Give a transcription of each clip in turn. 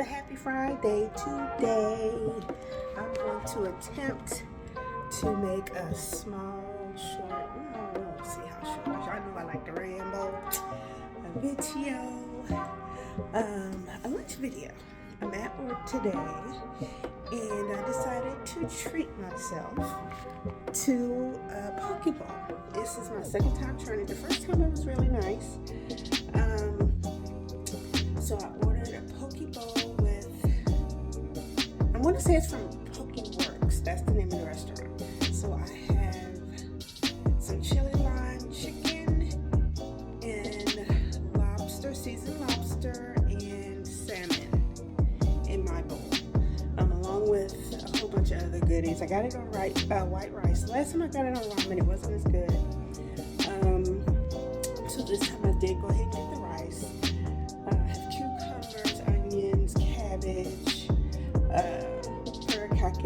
a happy Friday. Today I'm going to attempt to make a small, short, we'll see how short, y'all know I like to ramble, a video, a lunch video. I'm at work today and I decided to treat myself to a Pokeball. This is my second time trying it. The first time it was really nice. So I ordered a Pokeball with, I want to say it's from Pokeworks. That's the name of the restaurant. So I have some chili lime chicken and lobster, seasoned lobster, and salmon in my bowl, along with a whole bunch of other goodies. I got it on white rice. Last time I got it on ramen, it wasn't as good. So this time I did go ahead and get the rice. I have cucumbers, onions, cabbage, Erykah,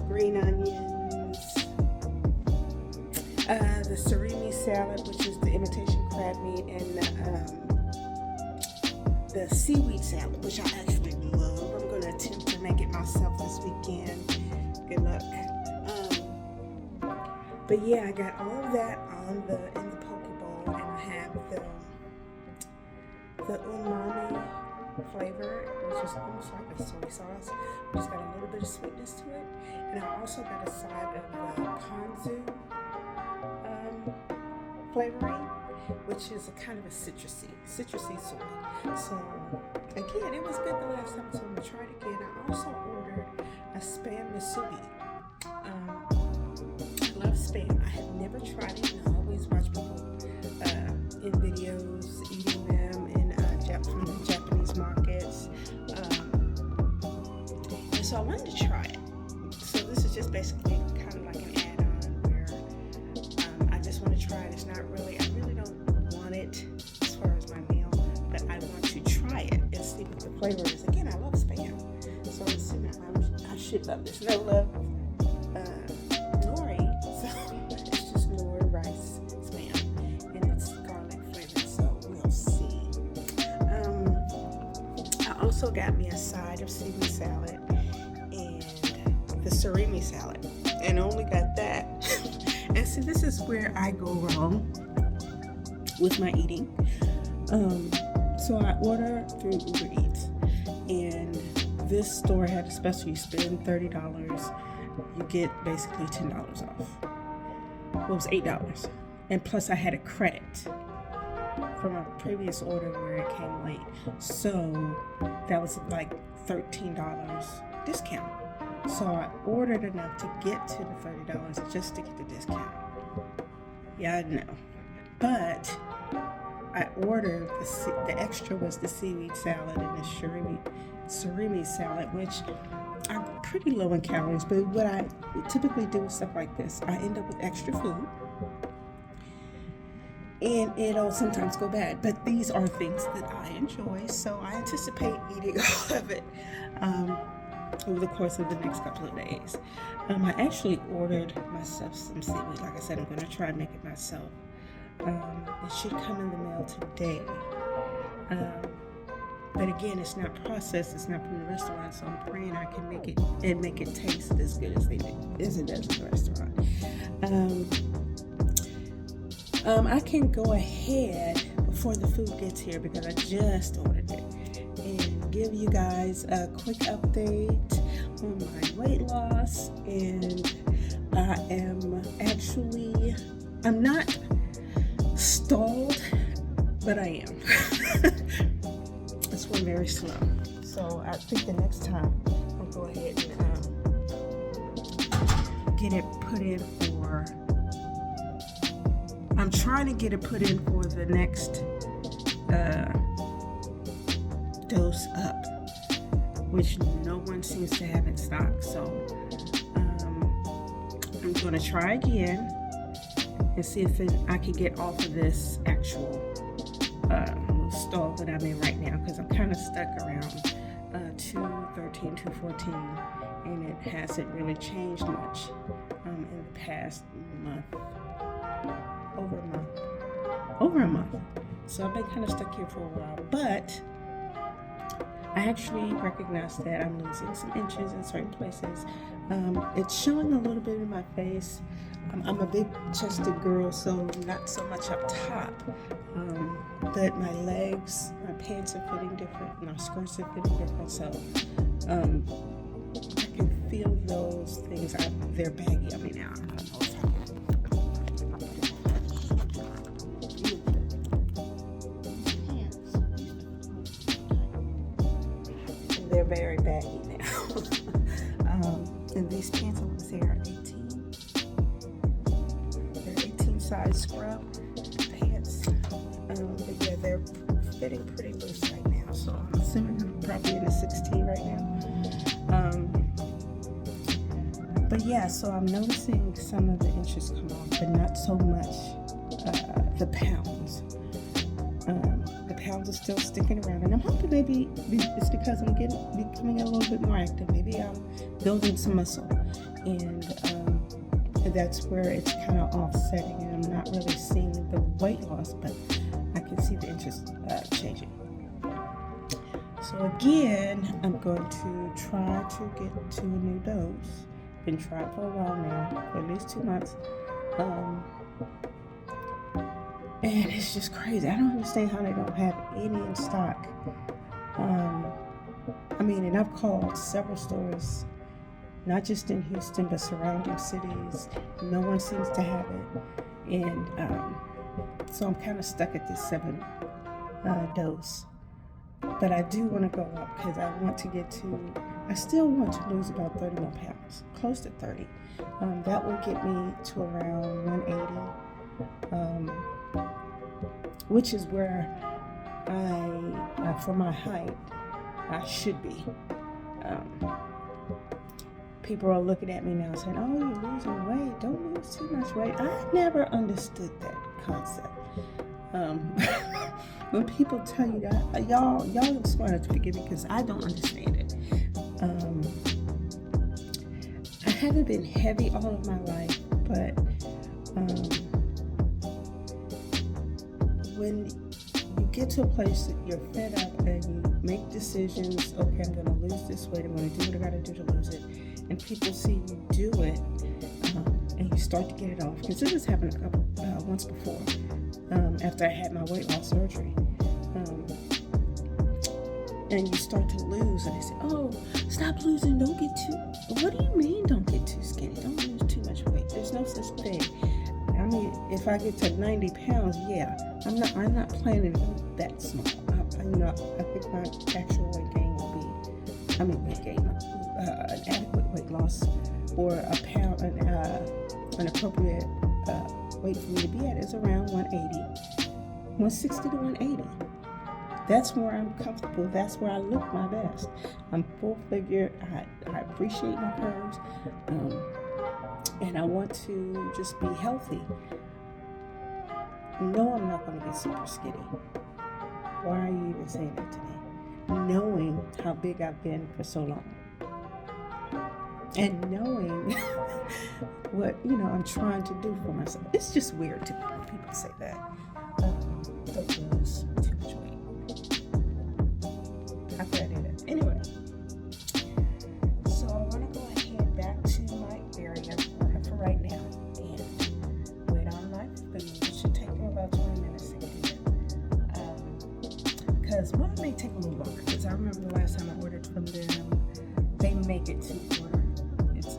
green onions, the surimi salad, which is the imitation crab meat, and the seaweed salad, which I actually love. I'm going to attempt to make it myself this weekend. Good luck. But yeah, I got all of that in the Pokeball, and I have the umami flavor, which is almost like a soy sauce, which has got a little bit of sweetness to it. And I also got a side of ponzu flavoring, which is a kind of a citrusy soy. So again, it was good the last time, so I'm gonna try it again. I also ordered a spam musubi. I love spam. I have never tried it, and I always watch people in videos eating them from the Japanese markets. And so I wanted to try it. So this is just basically kind of like an add-on where I just want to try it. It's not really, I really don't want it as far as my meal, but I want to try it and see what the flavor is. Again, I love spam. So I'm assuming I should love this. And I love nori. So it's just nori rice spam. And it's garlic flavored. So we'll see. I also got me a side of seaweed salad and the surimi salad, and only got that. And see, this is where I go wrong with my eating. So I order through Uber Eats, and this store had a special. You spend $30, you get basically $10 off. Well, it was $8, and plus I had a credit from a previous order where it came late, so that was like $13 discount. So I ordered enough to get to the $30 just to get the discount. Yeah, I know, but I ordered the extra was the seaweed salad and the surimi salad, which are pretty low in calories. But what I typically do with stuff like this, I end up with extra food, and it'll sometimes go bad. But these are things that I enjoy, so I anticipate eating all of it over the course of the next couple of days. I actually ordered myself some seaweed. Like I said, I'm going to try and make it myself. It should come in the mail today. But again, it's not processed. It's not from the restaurant, so I'm praying I can make it and make it taste as good as it does in the restaurant. I can go ahead before the food gets here, because I just ordered it, and give you guys a quick update on my weight loss. And I'm not stalled, but I am. It's going very slow. So I think the next time I'll go ahead and get it put in for, I'm trying to get it put in for the next dose up, which no one seems to have in stock. So I'm going to try again and see if I can get off of this actual stall that I'm in right now, because I'm kind of stuck around 213, 214, and it hasn't really changed much in the past month, over a month. So I've been kind of stuck here for a while, but I actually recognize that I'm losing some inches in certain places. It's showing a little bit in my face. I'm a big chested girl, so not so much up top. But my legs, my pants are fitting different, my skirts are fitting different, so I can feel those things. They're baggy on me now. I don't know if I can. They're very baggy now. And these pants, I want to say, are 18. They're 18 size scrub pants. But yeah, they're fitting pretty loose right now. So I'm assuming I'm probably in a 16 right now. But yeah, so I'm noticing some of the inches come off, but not so much the pounds. The pounds are still sticking around, and I'm hoping maybe it's because I'm becoming a little bit more active. Maybe I'm building some muscle, and that's where it's kind of offsetting, and I'm not really seeing the weight loss, but I can see the inches changing. So again, I'm going to try to get to a new dose. Been trying for a while now, for at least 2 months. And it's just crazy. I don't understand how they don't have any in stock. And I've called several stores, not just in Houston, but surrounding cities. No one seems to have it. And so I'm kind of stuck at this 7 dose. But I do want to go up because I still want to lose about 30 more pounds, close to 30. That will get me to around 180. Which is where for my height, I should be. People are looking at me now saying, "Oh, you're losing weight. Don't lose too much weight." I never understood that concept. When people tell you that, y'all are smart enough to forgive me because I don't understand it. I haven't been heavy all of my life, but when you get to a place that you're fed up and you make decisions, okay, I'm going to lose this weight, I'm going to do what I got to do to lose it, and people see you do it, and you start to get it off, because this has happened once before, after I had my weight loss surgery, and you start to lose, and they say, "Oh, stop losing, don't get too," what do you mean don't get too skinny? Don't lose too much weight. There's no such thing. If I get to 90 pounds, yeah, I'm not planning to go that small. I think my actual weight gain will be, an adequate weight loss, or an appropriate weight for me to be at is around 160 to 180. That's where I'm comfortable. That's where I look my best. I'm full figured. I appreciate my curves. And I want to just be healthy. No, I'm not going to get super skinny. Why are you even saying that to me? Knowing how big I've been for so long. And knowing what, I'm trying to do for myself. It's just weird to me when people say that. Don't lose too much weight. How could I do that? Anyway. So I want to go ahead back to my area for right now and wait on my food. It should take me about 20 minutes to get here. Because it may take a little longer, because I remember the last time I ordered from them, they make it to order.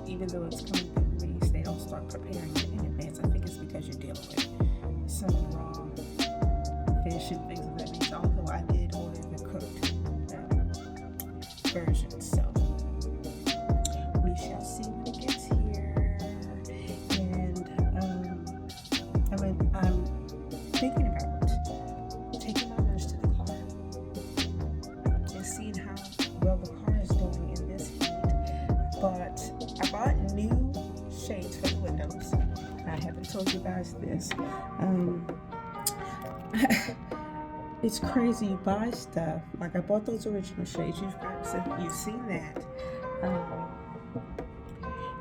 Even though it's coming through Greece, they don't start preparing it in advance. I think it's because you're dealing with some raw fish and things of that nature, although I did order the cooked version. So we shall see when it gets here. And I'm thinking about taking my lunch to the car and seeing how well the car is doing in this heat. But I bought new shades for the windows. I haven't told you guys this. It's crazy. You buy stuff. Like I bought those original shades. You've seen that.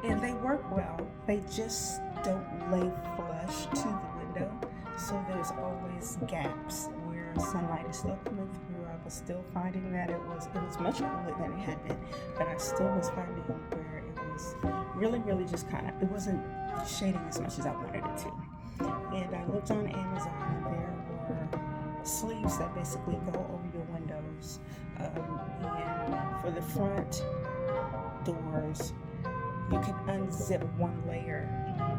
And they work well. They just don't lay flush to the window. So there's always gaps where sunlight is still coming through. I'll was still finding that it was much cooler than it had been, but I still was finding where it was really just kind of, it wasn't shading as much as I wanted it to. And I looked on Amazon, and there were sleeves that basically go over your windows, and for the front doors you can unzip one layer,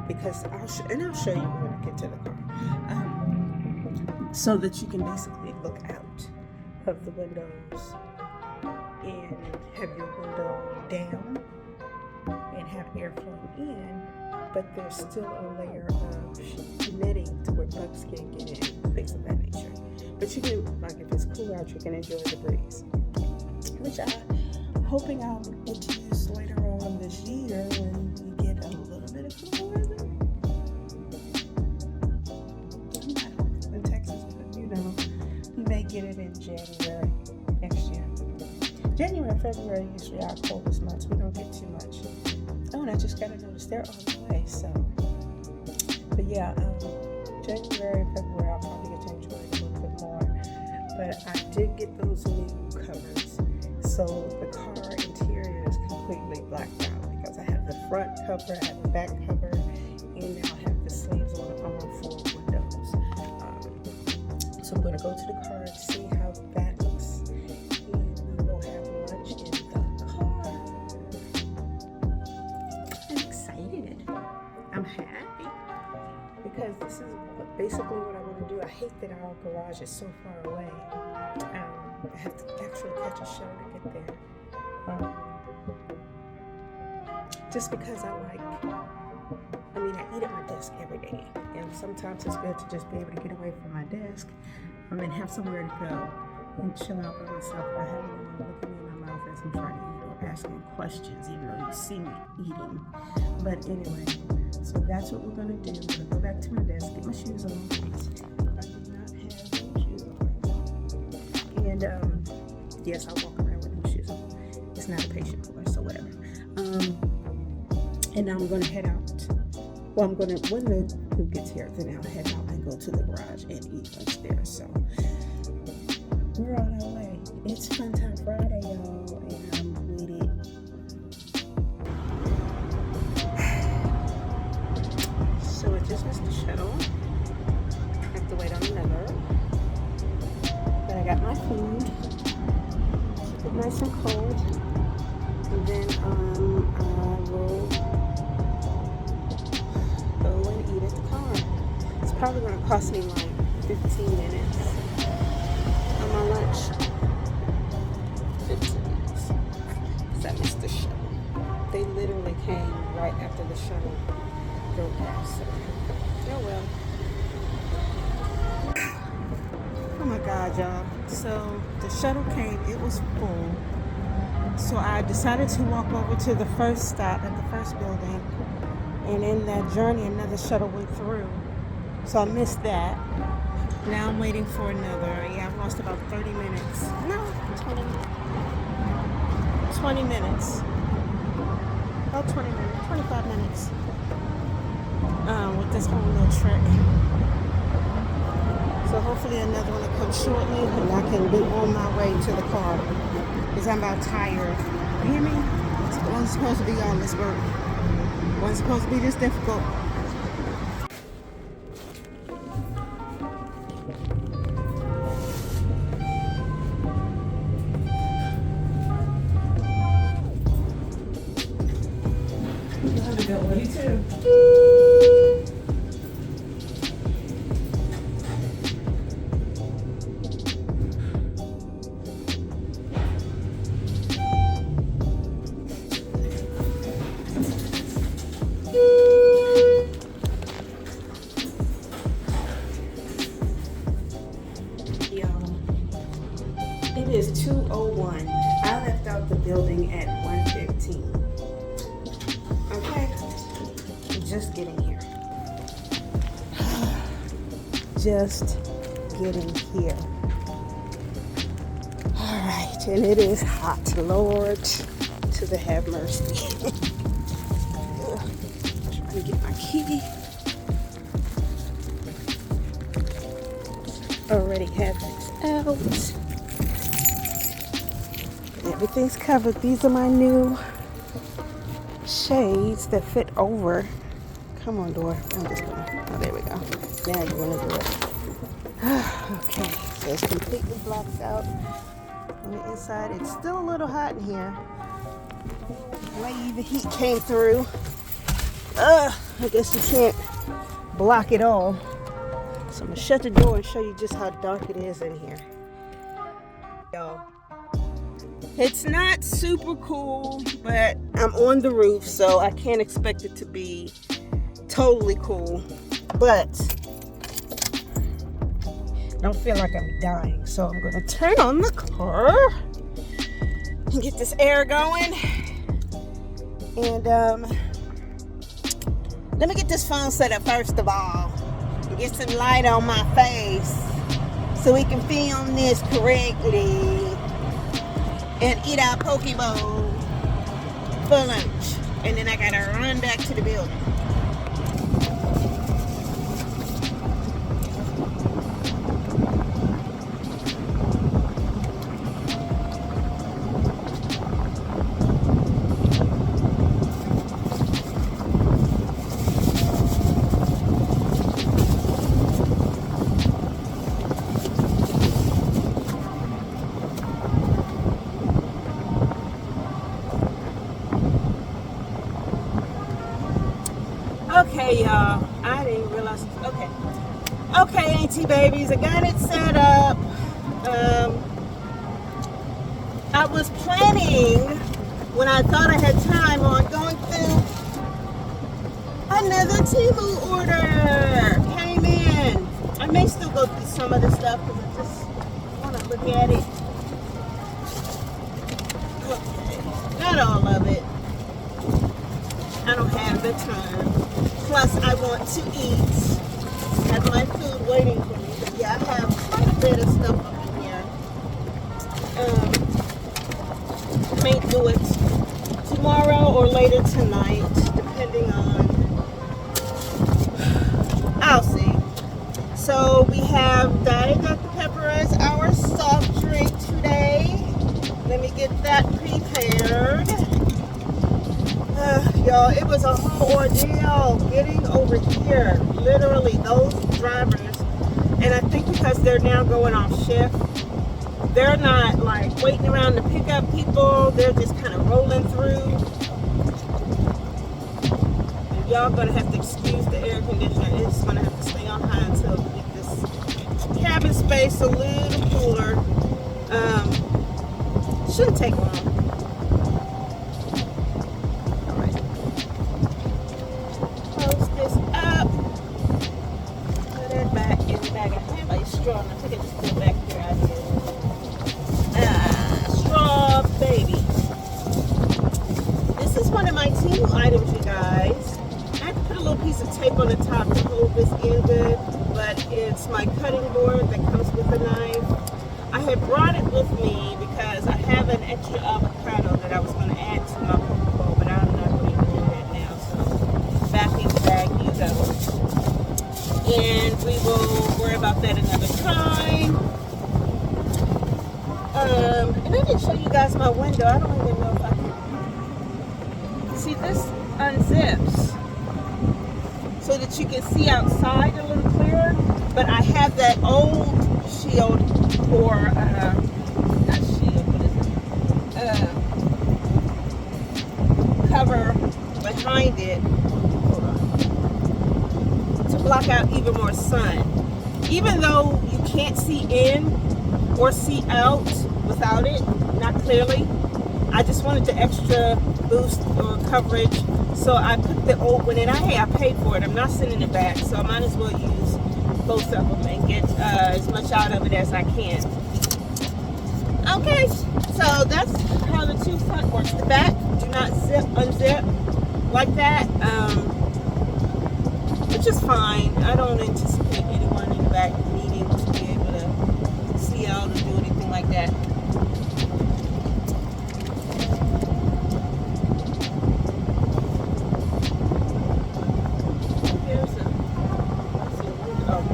because I'll show you when I get to the car, so that you can basically look out of the windows and have your window down and have airflow in, but there's still a layer of netting to where bugs can't get in, things of that nature. But you can, like, if it's cool out, you can enjoy the breeze, which I'm hoping I'll get to use later on this year when we get a little bit of cool weather. I'm not hoping in Texas, but you know, we may get it in January next year. January and February usually are our coldest months. We don't get too much. Oh, and I just got to notice they're on the way. So, but yeah, January and February I'll probably get to enjoy it a little bit more. But I did get those new covers, so the car interior is completely blacked out, because I have the front cover, I have the back cover, and now I have the sleeves on all four windows. So I'm going to go to the car and see how that looks, and we will have lunch in the car. I'm excited. I'm happy, because this is basically what I want to do. I hate that our garage is so far away. I have to actually catch a show to get there. Just because I eat at my desk every day, and sometimes it's good to just be able to get away from my desk and have somewhere to go and chill out by myself. I have anyone looking me in my mouth as I'm trying to eat or asking questions, even though you see me eating. But anyway, so that's what we're going to do. I'm going to go back to my desk, get my shoes on. I do not have any shoes on right now. And yes, I'll walk around with no shoes on. It's not a patient course, so whatever. And now I'm going to head out. Well, when the group gets here, then I'll head out and go to the garage and eat lunch there. So we're on our way. It's Fun Time Friday, y'all, and I'm with it. So I just missed the shuttle. I have to wait on another. But I got my food. Keep it nice and cold. And then I will go and eat at the car. It's probably going to cost me like 15 minutes on my lunch. 15 minutes. Because I missed the shuttle. They literally came right after the shuttle drove past. So, oh well. Oh my God, y'all. So the shuttle came. It was full. So I decided to walk over to the first stop at the first building, and in that journey another shuttle went through, so I missed that. Now I'm waiting for another. Yeah, I've lost about 30 minutes. No, 20 minutes. About 20 minutes, 25 minutes with this whole little trek. So hopefully another one will come shortly, and I can be on my way to the car. Because I'm about tired. You hear me? It wasn't supposed to be all this work. It wasn't supposed to be this difficult. You got one, you too. It is 2:01. I left out the building at 1:15. Okay, just getting here. Just getting here. All right, and it is hot. Lord, to the have mercy. Trying to get my key. Already have this out. everything's covered. These are my new shades that fit over. Come on, door. I'm just gonna, oh, there we go. Now you wanna do it. Okay, so it's completely blocked out on the inside. It's still a little hot in here. Maybe the heat came through. I guess you can't block it all. So I'm gonna shut the door and show you just how dark it is in here. Y'all, it's not super cool, but I'm on the roof, so I can't expect it to be totally cool. But I don't feel like I'm dying, so I'm gonna turn on the car and get this air going. And let me get this phone set up first of all and get some light on my face so we can film this correctly and eat our poke bowl for lunch. And then I gotta run back to the building. Okay, y'all, I didn't realize. Okay, Auntie babies, I got it set up. I was planning, when I thought I had time, on going through another TEMU order. Came in. I may still go through some of the stuff because I just want to look at it. Okay, not all of it. I don't have the time. Plus, I want to eat. I have my food waiting for me. But yeah, I have quite a bit of stuff up in here. May do it tomorrow or later tonight, depending on. I'll see. So we have Diet Dr. Pepper as our soft drink today. Let me get that prepared. Y'all, it was a whole ordeal getting over here. Literally, those drivers, and I think because they're now going off shift, they're not like waiting around to pick up people. They're just kind of rolling through. And y'all gonna have to excuse the air conditioner. It's gonna have to stay on high until we get this cabin space a little cooler. Shouldn't take long. I think I just put it back here out here. Straw baby. This is one of my TEMU items, you guys. I had to put a little piece of tape on the top to hold this in good, but it's my cutting board that comes with the knife. I had brought it with me because I have an extra avocado that I was going to add to my poke bowl, but I'm not going to do that now. So back in the bag you go. And we will worry about that another time. And I didn't show you guys my window. I don't even know if I can. See, this unzips so that you can see outside a little clearer. But I have that old shield or, not shield, what is it? Cover behind it. Block out even more sun. Even though you can't see in or see out without it, not clearly, I just wanted the extra boost or coverage, so I put the old one in. Hey, I paid for it. I'm not sending it back, so I might as well use both of them and get as much out of it as I can. Okay, so that's how the two front works. The back, do not unzip like that. Which is fine. I don't anticipate anyone in the back needing to be able to see out or do anything like that.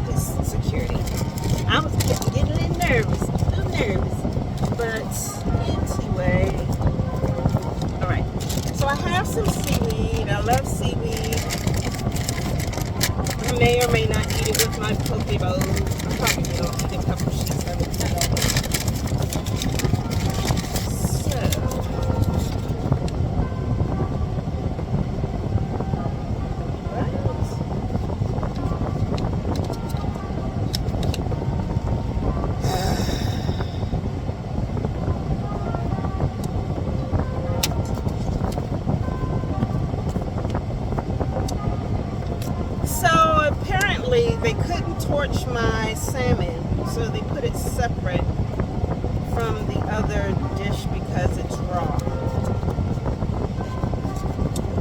This security. I was getting a little nervous. But anyway, have some seaweed. I love seaweed. I may or may not eat it with my poke bowl. I probably will eat a couple sheets of it. They couldn't torch my salmon, so they put it separate from the other dish because it's raw.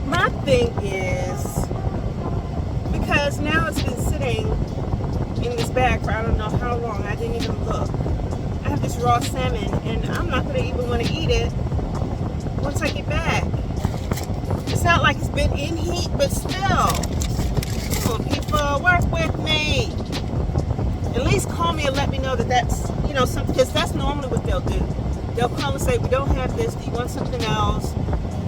My thing is, because now it's been sitting in this bag for I don't know how long, I didn't even look. I have this raw salmon and I'm not going to even want to eat it once I get back. It's not like it's been in heat, but still. People, work with me. At least call me and let me know that that's, you know, something, because that's normally what they'll do. They'll call and say, we don't have this, do you want something else?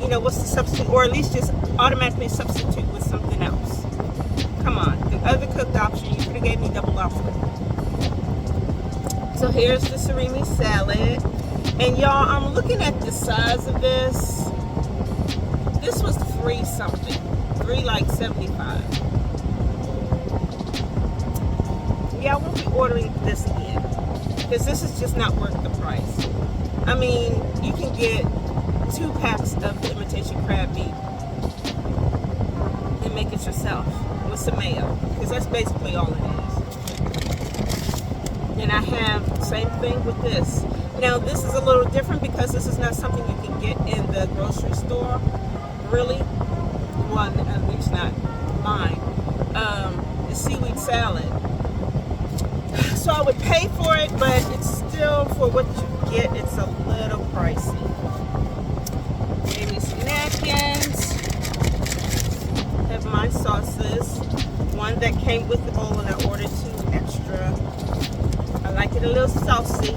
You know, what's the substitute? Or at least just automatically substitute with something else. Come on, the other cooked option, you could have gave me double option. So here's the surimi salad. And y'all, I'm looking at the size of this. This was $3 something. $3.75. Yeah, I won't be ordering this again because this is just not worth the price. I mean, you can get 2 packs of imitation crab meat and make it yourself with some mayo, because that's basically all it is. And I have same thing with this. Now this is a little different because this is not something you can get in the grocery store, really. One, at least not mine. The seaweed salad. So I would pay for it, but it's still, for what you get, it's a little pricey. Maybe some napkins. Have my sauces. One that came with the bowl and I ordered 2 extra. I like it a little saucy.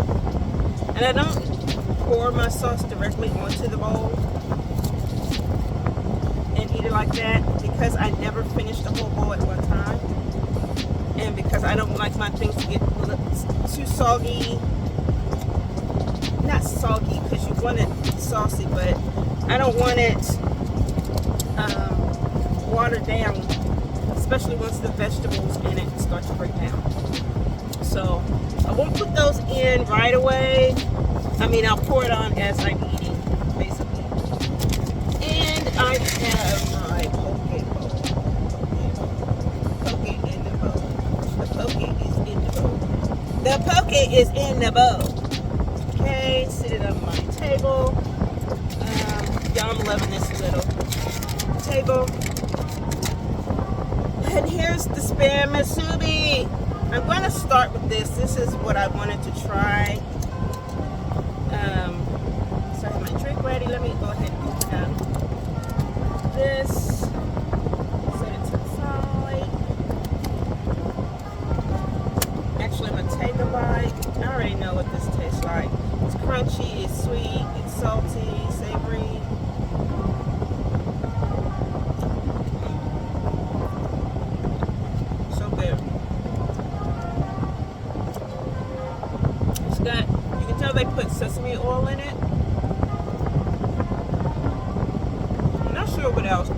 And I don't pour my sauce directly onto the bowl and eat it like that because I never finish the whole bowl at one time. And because I don't like my things to get too soggy. Not soggy because you want it saucy, but I don't want it watered down, especially once the vegetables in it start to break down. So I won't put those in right away. I mean, I'll pour it on as I'm eating, basically. And I have my poke bowl. Poke in the bowl. The poke is in the bowl. The poke is in the bowl. Okay, sit it on my table. Yeah, I'm loving this little table. And here's the spare musubi. I'm going to start with this. This is what I wanted to try. So I have my drink ready. Let me go ahead and open up this. Set it to the side. Actually, I'm going to take a bite. I already know what this tastes like. It's crunchy, it's sweet, it's salty, savory. So good. It's got, you can tell they put sesame oil in it. I'm not sure what else.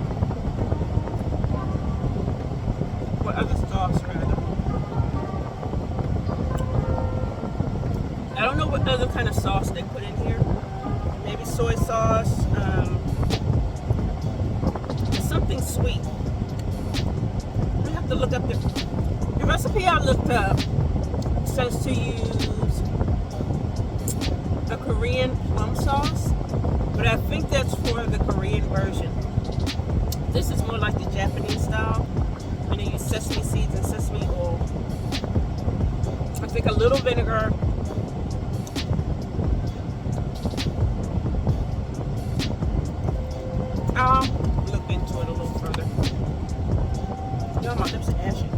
What other sauce, rather. I don't know what other kind of sauce they put in here. Maybe soy sauce. It's something sweet. I have to look up the recipe I looked up. Says to use a Korean plum sauce, but I think that's for the Korean version. This is more like the Japanese style, and they use sesame seeds and sesame oil. I think a little vinegar. I'll look into it a little further. Y'all, my lips are ashy.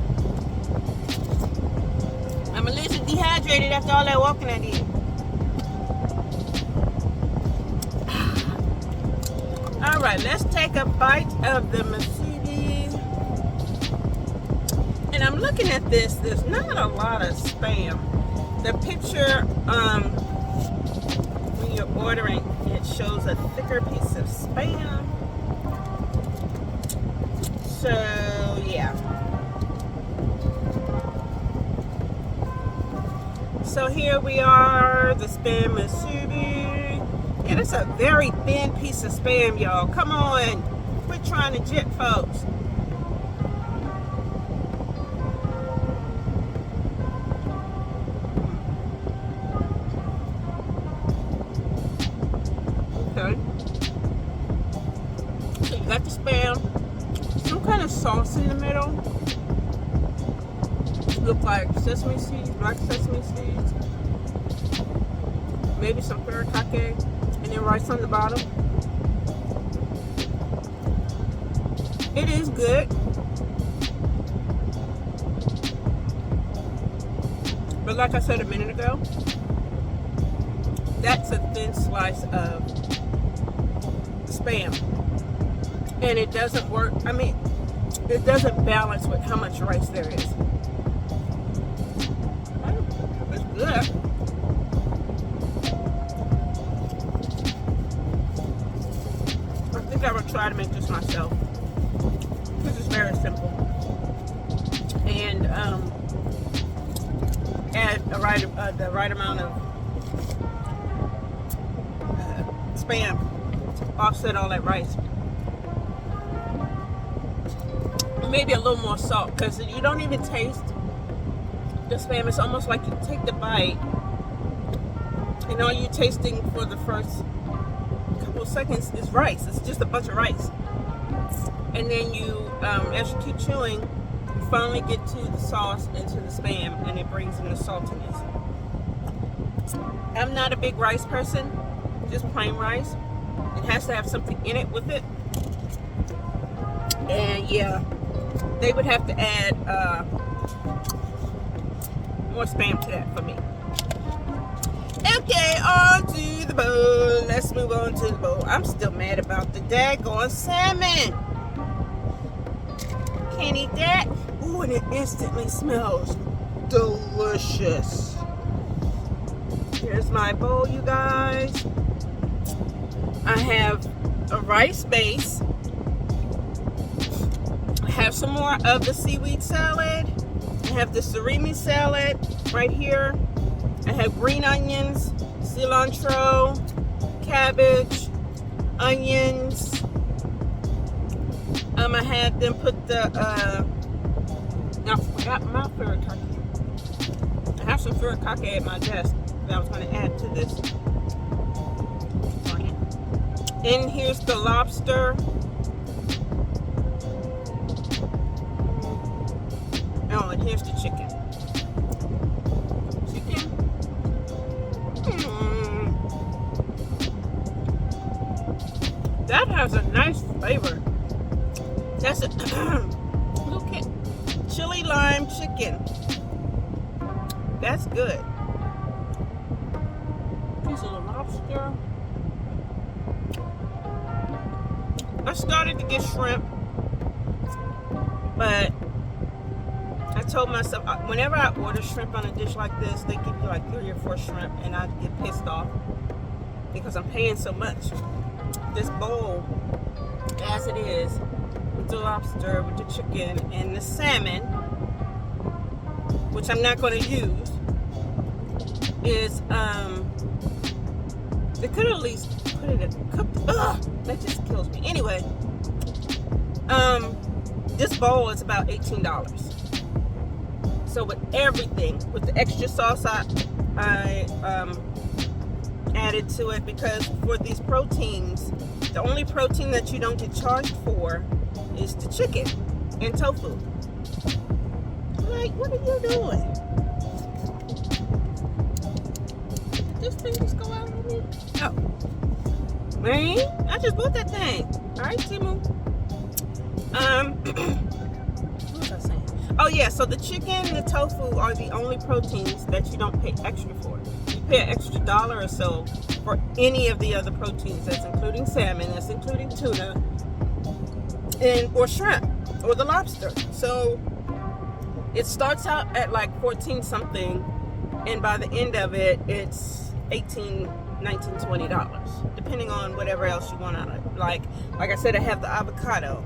I'm a little dehydrated after all that walking I did. All right, let's take a bite of the Mercedes. And I'm looking at this. There's not a lot of spam. The picture, when you're ordering, it shows a thicker piece of spam. So, yeah. So here we are, the spam Mercedes. Yeah, that's a very thin piece of spam, y'all. Come on. Quit trying to jip, folks. Okay. So you got the spam. Some kind of sauce in the middle. Look like sesame seeds, black sesame seeds. Maybe some Erykah. And then rice on the bottom. It is good. But like I said a minute ago, that's a thin slice of spam. And it doesn't work. I mean, it doesn't balance with how much rice there is. It's good. I think I would try to make this myself. This is very simple. And add the right amount of spam to offset all that rice. Maybe a little more salt, because you don't even taste the spam. It's almost like you take the bite and all you're tasting for the first couple of seconds is rice. It's just a bunch of rice. And then you, as you keep chewing, you finally get to the sauce and to the spam, and it brings in the saltiness. I'm not a big rice person, just plain rice. It has to have something in it with it. And yeah, they would have to add more spam to that for me. Okay, on to the bowl. Let's move on to the bowl. I'm still mad about the daggone salmon. Can't eat that. Ooh, and it instantly smells delicious. Here's my bowl, you guys. I have a rice base. I have some more of the seaweed salad. I have the surimi salad right here. I have green onions, cilantro, cabbage, onions. I had them put the, I forgot my Erykah. I have some Erykah at my desk that I was going to add to this. And here's the lobster. Oh, and here's the chicken. That has a nice flavor. That's a look at chili lime chicken. That's good. Piece of the lobster. I started to get shrimp, but I told myself whenever I order shrimp on a dish like this, they give you like 3 or 4 shrimp, and I get pissed off because I'm paying so much. This bowl, as it is, with the lobster, with the chicken, and the salmon, which I'm not going to use, is they could at least put it in cooked. Ugh, that just kills me. Anyway, this bowl is about $18. So with everything, with the extra sauce I added to it, because for these proteins, the only protein that you don't get charged for is the chicken and tofu. Like, what are you doing? Did this thing just go out on me? Oh. Man, I just bought that thing. Alright, TEMU. What was I saying? Oh yeah, so the chicken and the tofu are the only proteins that you don't pay extra for. You pay an extra $1 or so for any of the other proteins. That's including salmon, that's including tuna, or shrimp, or the lobster. So it starts out at like 14 something, and by the end of it, it's $18, $19, $20, depending on whatever else you want on it. Like I said, I have the avocado.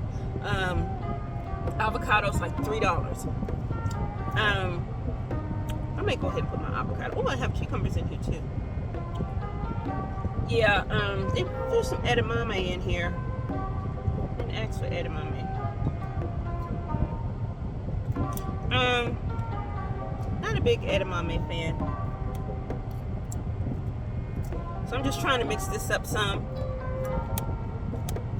Avocado's like $3. I may go ahead and put my avocado. Oh, I have cucumbers in here too. Yeah, they threw some edamame in here. And ask for edamame. Not a big edamame fan. So I'm just trying to mix this up some.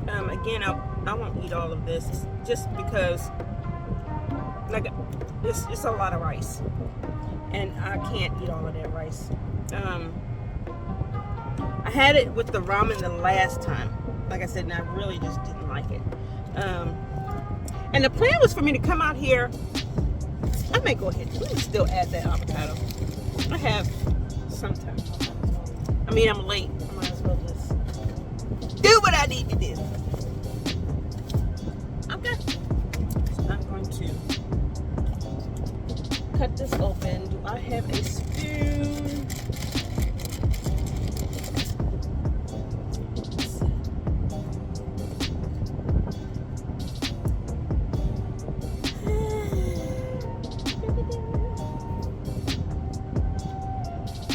Again, I won't eat all of this just because, like, it's a lot of rice, and I can't eat all of that rice. I had it with the ramen the last time, like I said, and I really just didn't like it. And the plan was for me to come out here. I may go ahead and still add that avocado. I have some time. I mean, I'm late. I might as well just do what I need to do. Okay. So I'm going to cut this open. Do I have a spoon?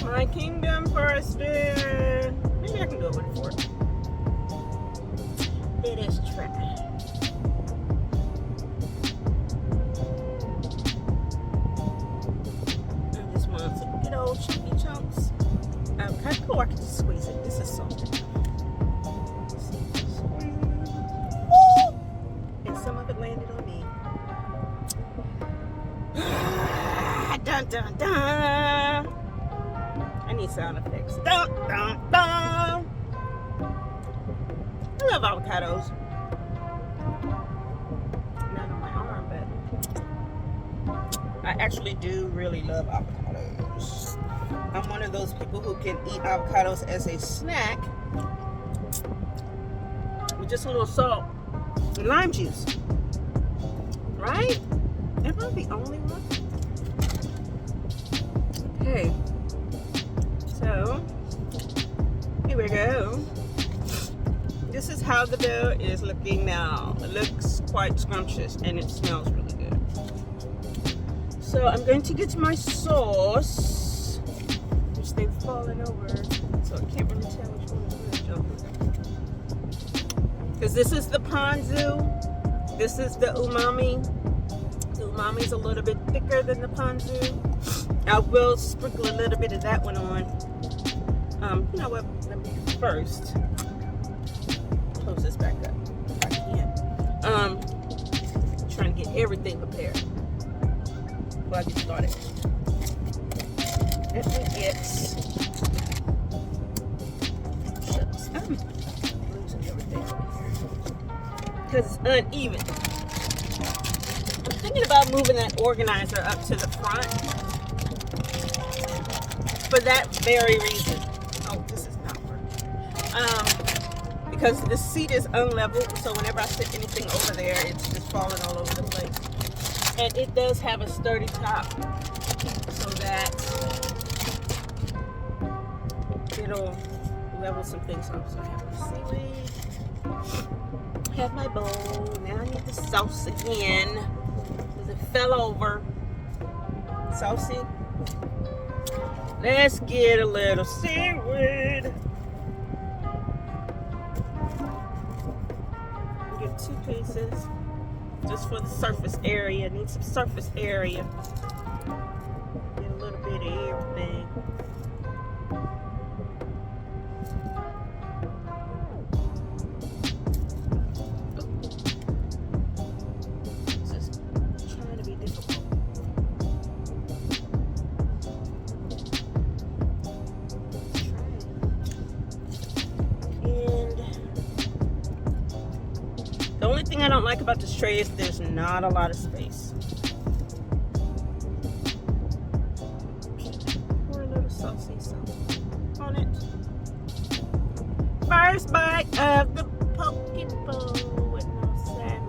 My kingdom for a spoon. Maybe I can do it with a fork. It is trash. I just want some good old chunky chunks. Oh, I can just squeeze it. This is salty. And some of it landed on me. Dun dun dun. I need sound effects. Dun dun dun. I love avocados. Not on my arm, but I actually do really love avocados. I'm one of those people who can eat avocados as a snack with just a little salt and lime juice. Right? Am I the only one? Okay. So, here we go. This is how the dough is looking now. It looks quite scrumptious and it smells really good. So I'm going to get my sauce, which they've fallen over, so I can't really tell which one is which. Because this is the ponzu, this is the umami. The umami is a little bit thicker than the ponzu. I will sprinkle a little bit of that one on. You know what? Let me first close this back up if I can. Trying to get everything prepared before I get started. Let me get. Shucks, I'm losing everything over here because it's uneven. I'm thinking about moving that organizer up to the front for that very reason. Oh, this is not working. Because the seat is unleveled, so whenever I sit anything over there, it's just falling all over the place. And it does have a sturdy top, so that it'll level some things off. So I have my seaweed, have my bowl. Now I need the sauce again, because it fell over. Saucy. Let's get a little seaweed. Get 2 pieces just for the surface area. Need some surface area. Get a little bit of everything. Just trying to be difficult. The only thing I don't like about this tray is there's not a lot of space. Pour a little saucy sauce on it. first bite of the poke bowl with no salmon.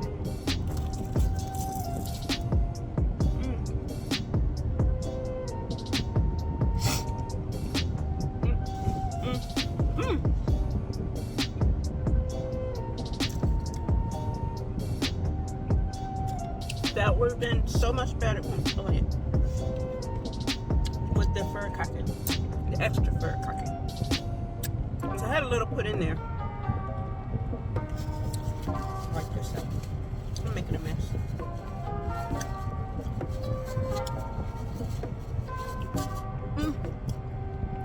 That would have been so much better when pulling it with the furikake, the extra furikake. So I had a little put in there. Like this. I'm making a mess.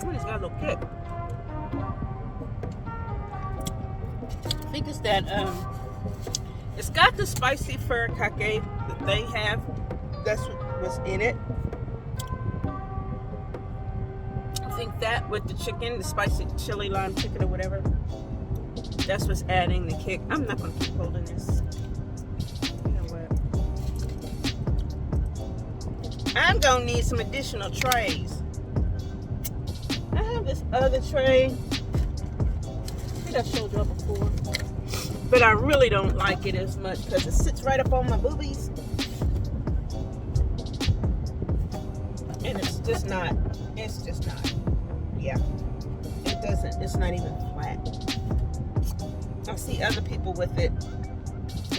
Oh, it's got a little kick. I think it's that it's got the spicy furikake that they have. That's what's in it. I think that with the chicken, the spicy chili lime chicken or whatever, that's what's adding the kick. I'm not going to keep holding this. You know what? I'm going to need some additional trays. I have this other tray. I think I showed you before. But I really don't like it as much because it sits right up on my boobies. And it's just not, yeah. It doesn't, it's not even flat. I see other people with it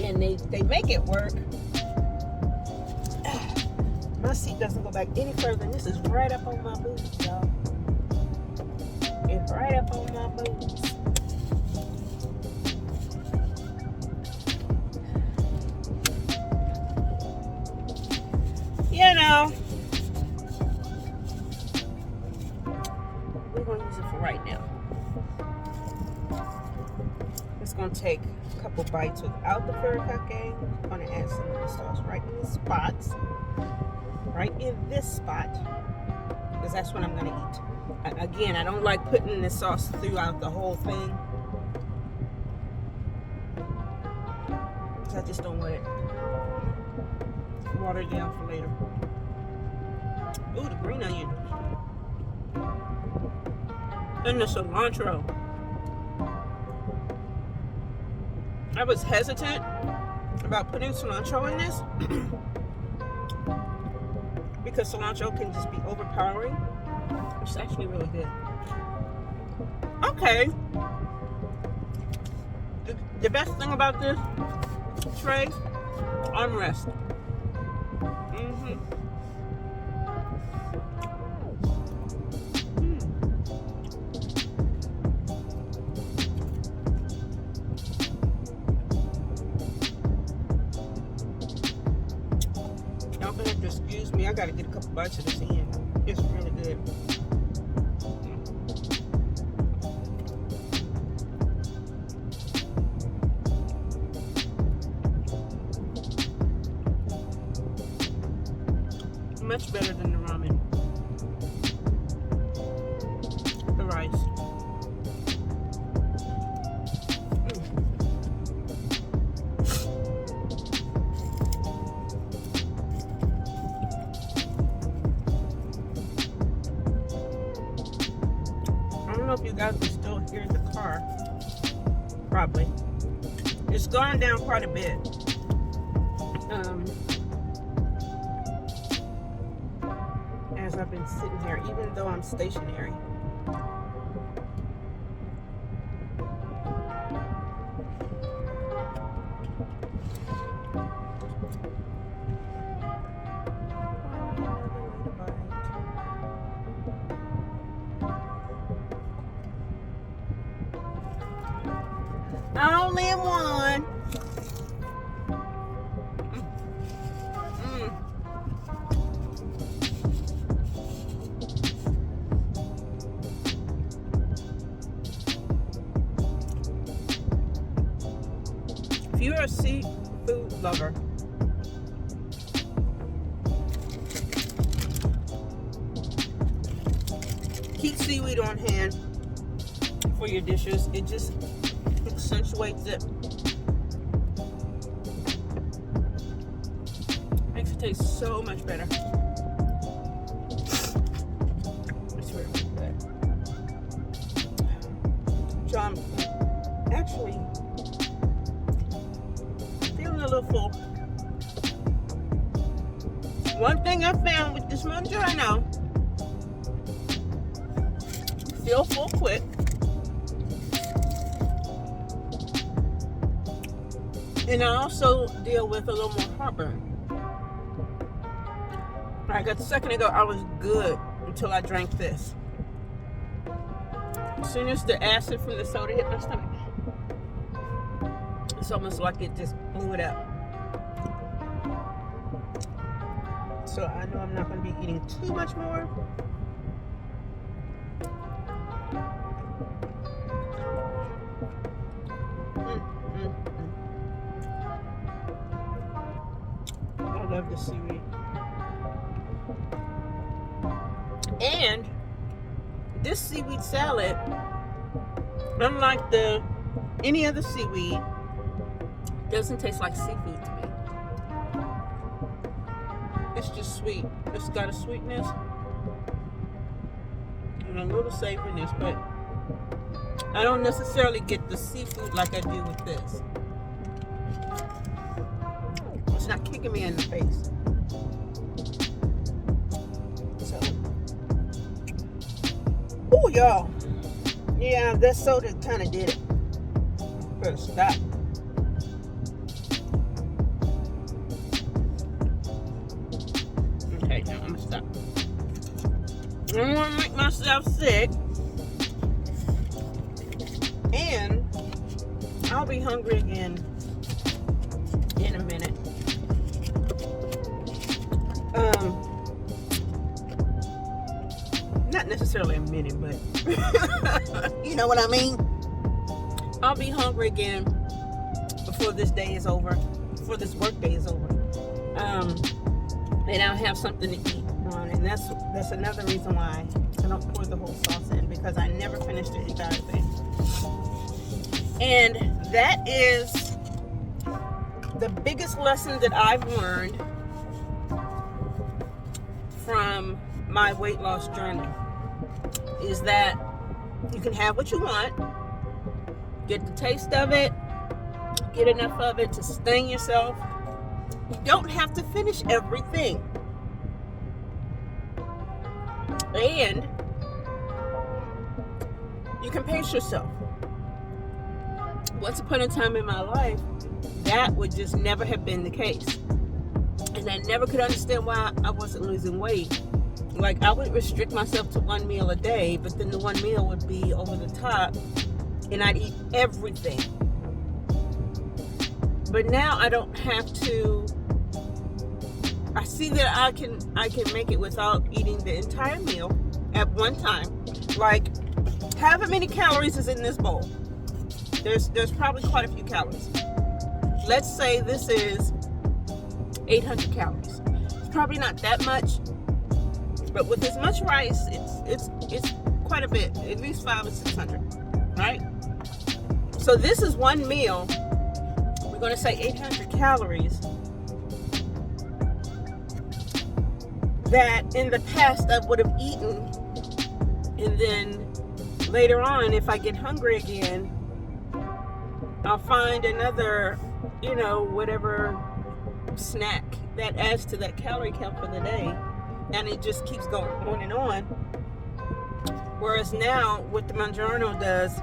and they make it work. My seat doesn't go back any further than this is right up on my boobies, y'all. It's right up on my boobies. You know, we're going to use it for right now. It's going to take a couple bites without the furikake. I'm going to add some of the sauce right in this spot. Right in this spot. Because that's what I'm going to eat. Again, I don't like putting the sauce throughout the whole thing. Because I just don't want it watered down for later. Ooh, the green onion. And the cilantro. I was hesitant about putting cilantro in this because cilantro can just be overpowering. It's actually really good. Okay. The best thing about this tray, armrest. Y'all gonna have to excuse me. I gotta get a couple bites of this in. It's really good. Much better than the ramen. The rice. I don't know if you guys can still hear the car. Probably. It's gone down quite a bit. As I've been sitting here, even though I'm stationary. Only one. If you're a seafood lover, keep seaweed on hand for your dishes. It just accentuates it. Makes it taste so much better. It's really good. John. actually feeling a little full. One thing I found with this Buongiorno, feel full quick. And I also deal with a little more heartburn. Like a second ago, I was good until I drank this. As soon as the acid from the soda hit my stomach, it's almost like it just blew it out. So I know I'm not going to be eating too much more. I love the seaweed. And this seaweed salad, unlike any other seaweed, doesn't taste like seafood to me. It's just sweet. It's got a sweetness and a little savoriness, but I don't necessarily get the seafood like I do with this. It's not kicking me in the face. So, oh y'all, yeah, that soda kind of did it. Better stop. Okay, now I'm gonna stop. I don't want to make myself sick. And I'll be hungry again in a minute. Not necessarily a minute, but you know what I mean. I'll be hungry again before this day is over, before this work day is over. And I'll have something to eat on, and that's another reason why I don't pour the whole sauce in, because I never finish the entire thing. And that is the biggest lesson that I've learned from my weight loss journey, is that you can have what you want, get the taste of it, get enough of it to sustain yourself. You don't have to finish everything. And you can pace yourself. Once upon a time in my life, that would just never have been the case. And I never could understand why I wasn't losing weight. Like, I would restrict myself to one meal a day, but then the one meal would be over the top, and I'd eat everything. But now I don't have to. I see that I can make it without eating the entire meal at one time. Like, however many calories is in this bowl. There's probably quite a few calories. Let's say this is 800 calories. It's probably not that much, but with as much rice, it's quite a bit, at least 500 or 600, right? So this is one meal. We're going to say 800 calories. That in the past I would have eaten, and then later on, if I get hungry again, I'll find another, whatever snack that adds to that calorie count for the day, and it just keeps going on and on. Whereas now, what the Buongiorno does,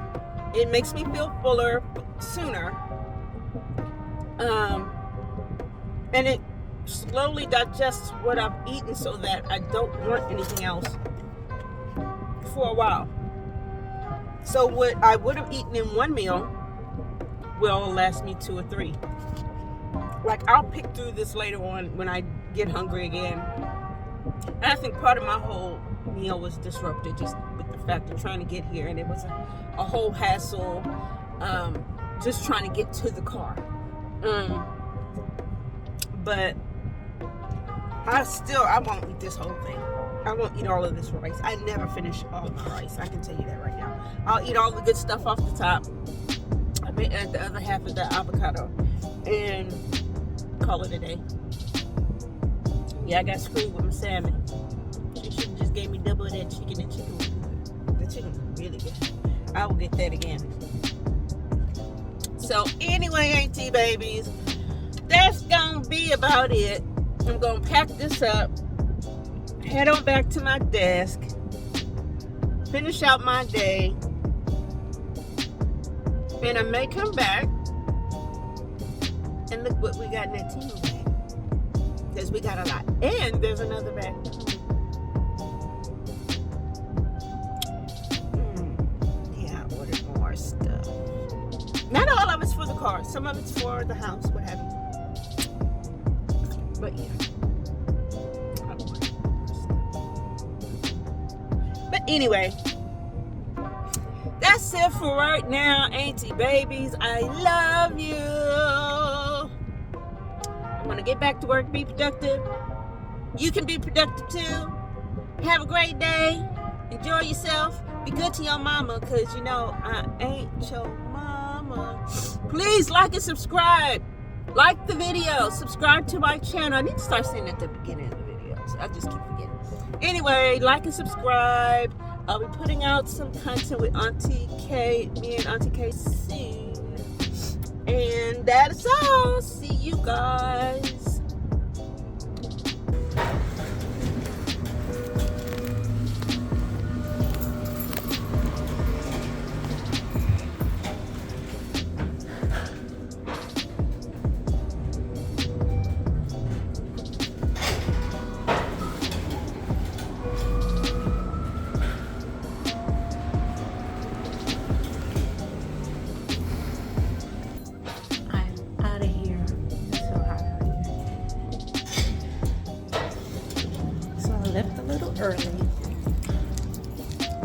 it makes me feel fuller sooner, and it slowly digests what I've eaten so that I don't want anything else for a while. So what I would have eaten in one meal will last me 2 or 3. Like, I'll pick through this later on when I get hungry again. And I think part of my whole meal was disrupted just with the fact of trying to get here, and it was a whole hassle, just trying to get to the car. But I won't eat this whole thing. I won't eat all of this rice. I never finish all my rice. I can tell you that right now. I'll eat all the good stuff off the top. I may add the other half of the avocado and call it a day. Yeah, I got screwed with my salmon. She should have just gave me double of that chicken. The chicken was really good. I will get that again. So anyway, Auntie babies, that's gonna be about it. I'm gonna pack this up, head on back to my desk, finish out my day, and I may come back and look what we got in that TEMU bag, because we got a lot. And there's another bag. Yeah, I ordered more stuff. Not all of it's for the car. Some of it's for the house, what have you. But yeah. But anyway, that's it for right now, Auntie babies. I love you. I'm gonna get back to work, be productive. You can be productive too. Have a great day. Enjoy yourself. Be good to your mama, because you know I ain't your mama. Please like and subscribe. Like the video. Subscribe to my channel. I need to start saying that at the beginning of the videos. I just keep forgetting. Anyway, like and subscribe. I'll be putting out some content with Auntie K, me and Auntie K soon. And that's all. See you guys.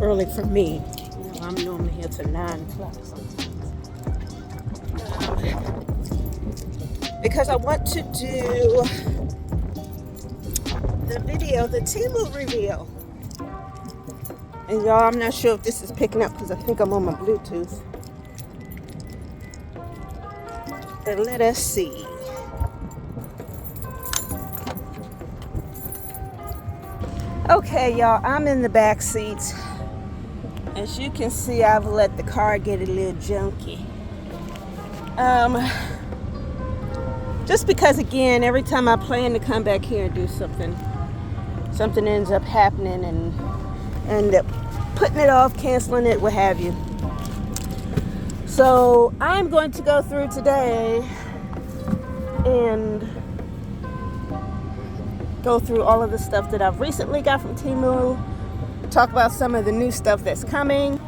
Early for me. You know, I'm normally here till 9 o'clock sometimes. Because I want to do the video, the TEMU reveal. And y'all, I'm not sure if this is picking up because I think I'm on my Bluetooth. But let us see. Okay, y'all, I'm in the back seat. As you can see, I've let the car get a little junky. Just because, again, every time I plan to come back here and do something, something ends up happening and end up putting it off, canceling it, what have you. So I'm going to go through today and go through all of the stuff that I've recently got from TEMU. Talk about some of the new stuff that's coming.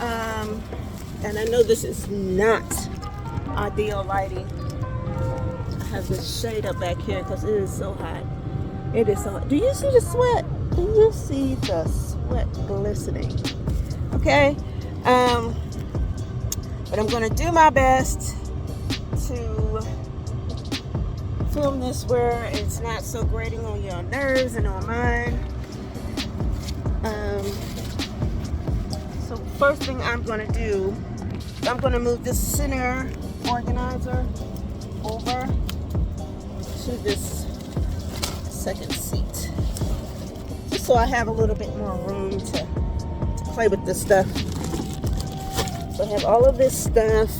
And I know this is not ideal lighting. I have this shade up back here because it is so hot. It is so hot. Do you see the sweat? Do you see the sweat glistening? Okay. But I'm going to do my best to film this where it's not so grating on your nerves and on mine. So first thing I'm going to do, I'm going to move this center organizer over to this second seat, just so I have a little bit more room to play with this stuff. So I have all of this stuff,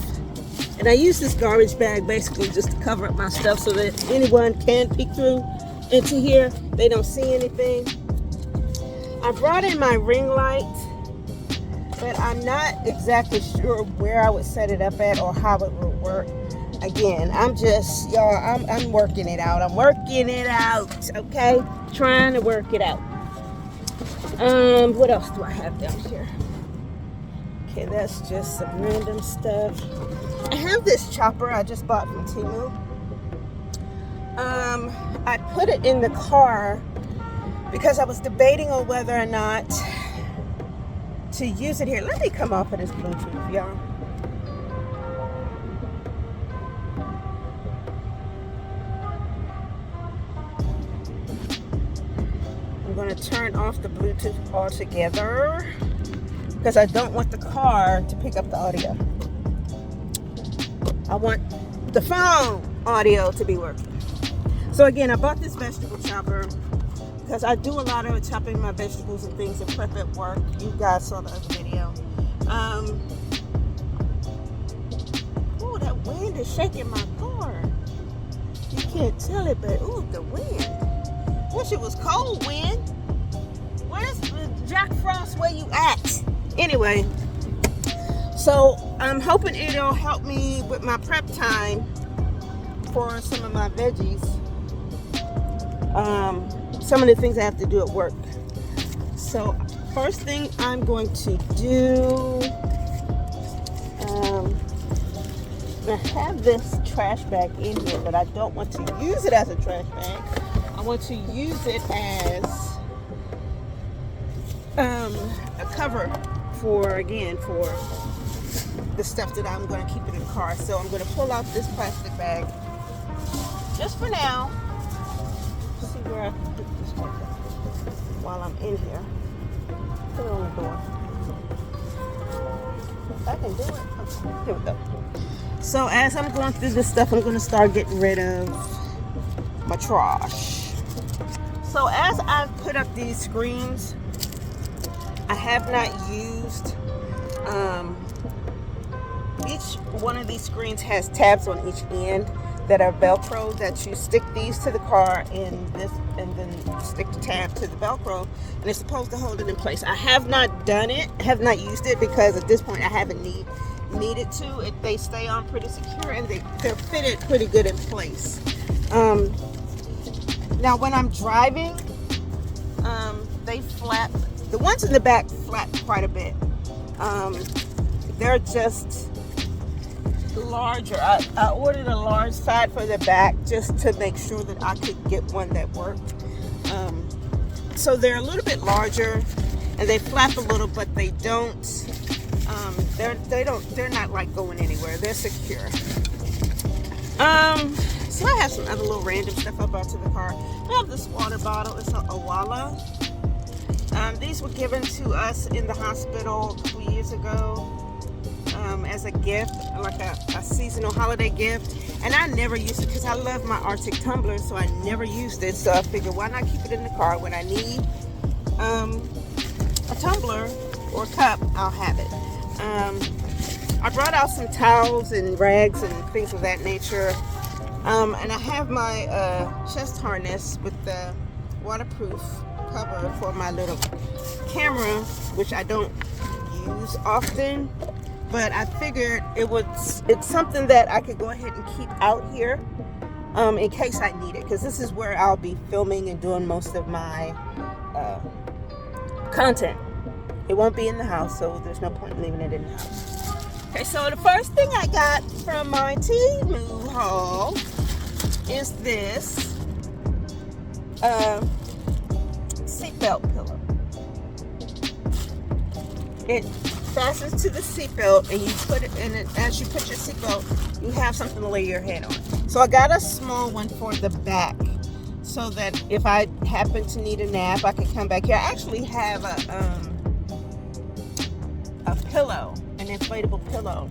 and I use this garbage bag basically just to cover up my stuff so that anyone can peek through into here. They don't see anything. I brought in my ring light, but I'm not exactly sure where I would set it up at or how it would work. Again, I'm just, y'all, I'm working it out. I'm working it out, okay? Trying to work it out. What else do I have down here? Okay, that's just some random stuff. I have this chopper I just bought from TEMU. I put it in the car because I was debating on whether or not to use it here. Let me come off of this Bluetooth, y'all. I'm going to turn off the Bluetooth altogether because I don't want the car to pick up the audio. I want the phone audio to be working. So again, I bought this vegetable chopper because I do a lot of chopping my vegetables and things and prep at work. You guys saw the other video. Oh, is shaking my car. You can't tell it, but ooh, the wind. Wish it was cold wind. Where's Jack Frost? Where you at? Anyway, so I'm hoping it'll help me with my prep time for some of my veggies. Some of the things I have to do at work. So first thing I'm going to do, I have this trash bag in here, but I don't want to use it as a trash bag. I want to use it as a cover for the stuff that I'm going to keep in the car. So I'm going to pull out this plastic bag just for now. See where I can put this stuff while I'm in here. Put it on the door. I can do it. Okay, here we go. So as I'm going through this stuff, I'm going to start getting rid of my trash. So as I've put up these screens, I have not used, each one of these screens has tabs on each end that are Velcro, that you stick these to the car and then stick the tab to the Velcro, and it's supposed to hold it in place. I have not done it, have not used it, because at this point I haven't needed to. They stay on pretty secure, and they're fitted pretty good in place. Now when I'm driving, they flap. The ones in the back flap quite a bit. They're just larger. I ordered a large side for the back just to make sure that I could get one that worked. So they're a little bit larger, and they flap a little, but they don't. They're not like going anywhere. They're secure. So I have some other little random stuff I brought to the car. I have this water bottle. It's a Awala. These were given to us in the hospital 2 years ago as a gift, like a seasonal holiday gift. And I never used it because I love my Arctic tumbler, so I never used it. So I figured, why not keep it in the car? When I need a tumbler or a cup, I'll have it. I brought out some towels and rags and things of that nature. And I have my chest harness with the waterproof cover for my little camera, which I don't use often, but I figured it's something that I could go ahead and keep out here in case I need it, because this is where I'll be filming and doing most of my content. It won't be in the house, so there's no point in leaving it in the house. Okay, so the first thing I got from my TEMU haul is this seatbelt pillow. It fastens to the seatbelt, and you put it in it. As you put your seatbelt, you have something to lay your head on. So I got a small one for the back, so that if I happen to need a nap, I can come back here. I actually have a pillow, an inflatable pillow,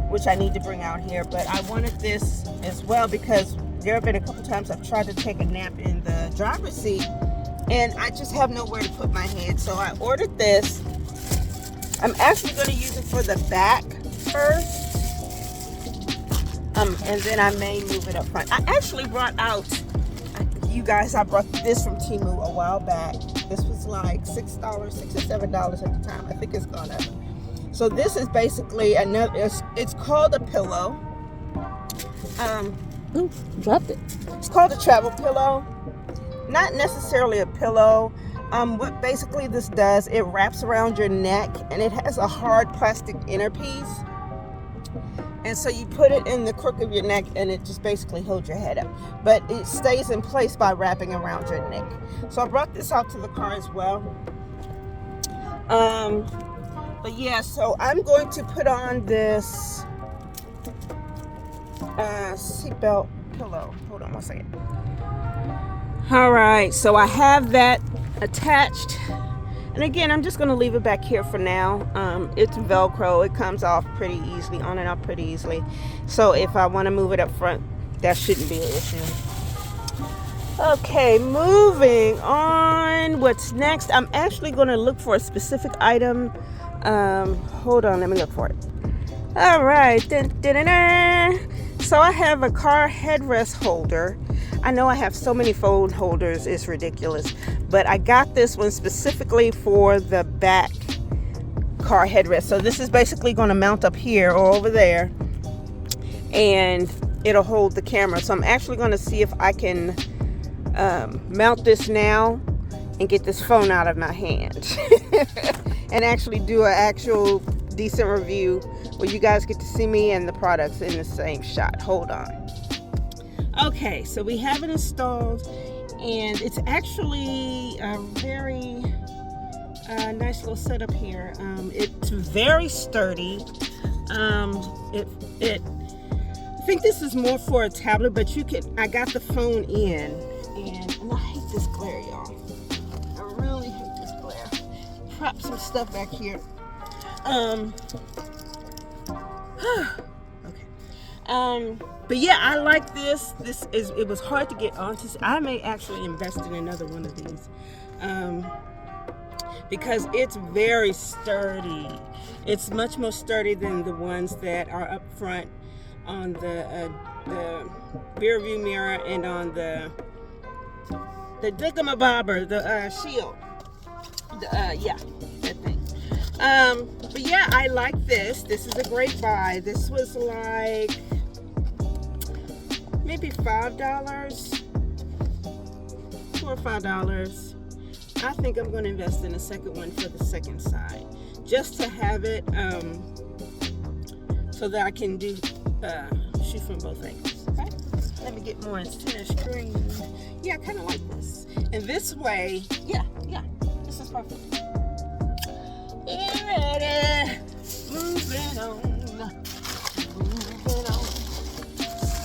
which I need to bring out here. But I wanted this as well because there have been a couple times I've tried to take a nap in the driver's seat, and I just have nowhere to put my head. So I ordered this. I'm actually going to use it for the back first, and then I may move it up front. I actually brought out, you guys, I brought this from TEMU a while back. This was like $6 or $7 at the time. I think it's gone up. So this is basically another, it's called a pillow. Ooh, dropped it. It's called a travel pillow. Not necessarily a pillow. What basically this does, it wraps around your neck, and it has a hard plastic inner piece. And so you put it in the crook of your neck, and it just basically holds your head up. But it stays in place by wrapping around your neck. So I brought this out to the car as well. But yeah, so I'm going to put on this seatbelt pillow. Hold on one second. All right, so I have that attached. And again, I'm just going to leave it back here for now. It's Velcro. It comes off pretty easily, on and off pretty easily. So if I want to move it up front, that shouldn't be an issue. Okay, moving on. What's next? I'm actually going to look for a specific item. Hold on, let me look for it. All right. Dun, dun, dun, dun. So I have a car headrest holder. I know I have so many phone holders, it's ridiculous. But I got this one specifically for the back car headrest. So this is basically going to mount up here or over there, and it'll hold the camera. So I'm actually going to see if I can mount this now and get this phone out of my hand and actually do an actual decent review where you guys get to see me and the products in the same shot. Hold on. Okay, so we have it installed, and it's actually a very nice little setup here. It's very sturdy. I think this is more for a tablet, but I got the phone in, and I hate this glare, y'all. I really hate this glare. Prop some stuff back here. Okay. But yeah, I like this. It was hard to get onto. I may actually invest in another one of these. Because it's very sturdy. It's much more sturdy than the ones that are up front on the rear view mirror and on the diggamabobber, the shield. Yeah, that thing. But yeah, I like this. This is a great buy. This was like maybe $5, $4 or $5. I think I'm going to invest in a second one for the second side, just to have it so that I can do shoot from both angles. Okay, let me get more in center screen. Yeah, I kind of like this. And this way, yeah, this is perfect. Ready, moving on.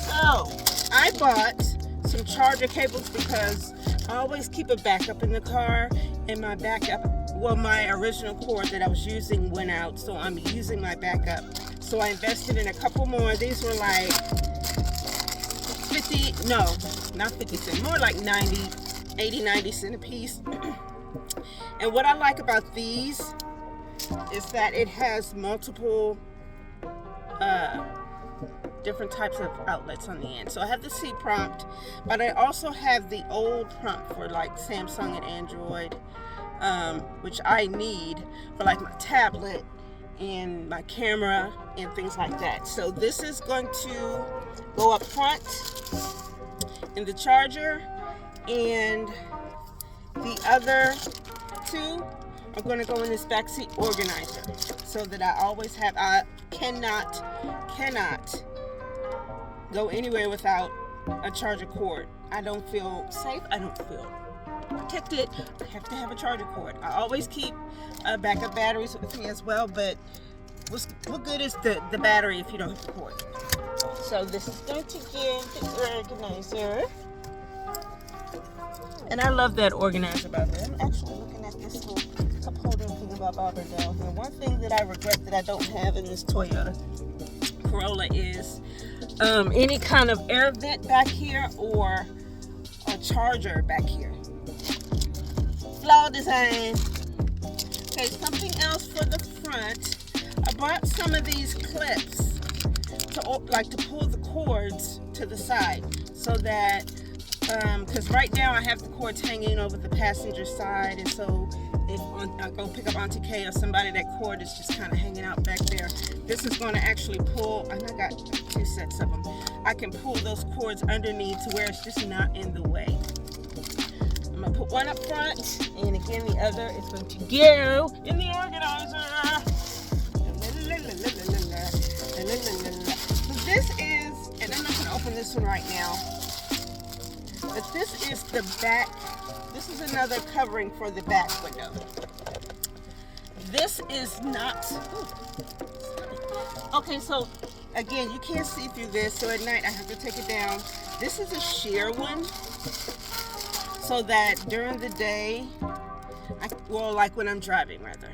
So I bought some charger cables because I always keep a backup in the car, and my original cord that I was using went out, so I'm using my backup. So I invested in a couple more. These were like 50, no, not 50 cents, more like 90 cents a piece. And what I like about these is that it has multiple different types of outlets on the end. So I have the C prompt, but I also have the old prompt for like Samsung and Android, which I need for like my tablet and my camera and things like that. So this is going to go up front in the charger, and the other two are going to go in this backseat organizer, so that I always have. I cannot go anywhere without a charger cord. I don't feel safe. I don't feel protected. I have to have a charger cord. I always keep backup batteries with me as well, but what good is the battery if you don't have the cord? So this is going to get the organizer. And I love that organizer, by the way. I'm actually looking at this little cup holder thing about Bobber down here. One thing that I regret that I don't have in this Toyota Corolla is any kind of air vent back here or a charger back here. Flaw design. Okay, something else for the front. I bought some of these clips to pull the cords to the side, so that because right now I have the cords hanging over the passenger side, and so if I go pick up Auntie K or somebody, that cord is just kind of hanging out back there. This is going to actually pull, and I got 2 sets of them. I can pull those cords underneath to where it's just not in the way. I'm going to put one up front, and again the other is going to go in the organizer. So this is, and I'm not going to open this one right now, but this is the back. This is another covering for the back window. This is not. Okay, so again, you can't see through this, so at night I have to take it down. This is a sheer one, so that during the day, like when I'm driving rather,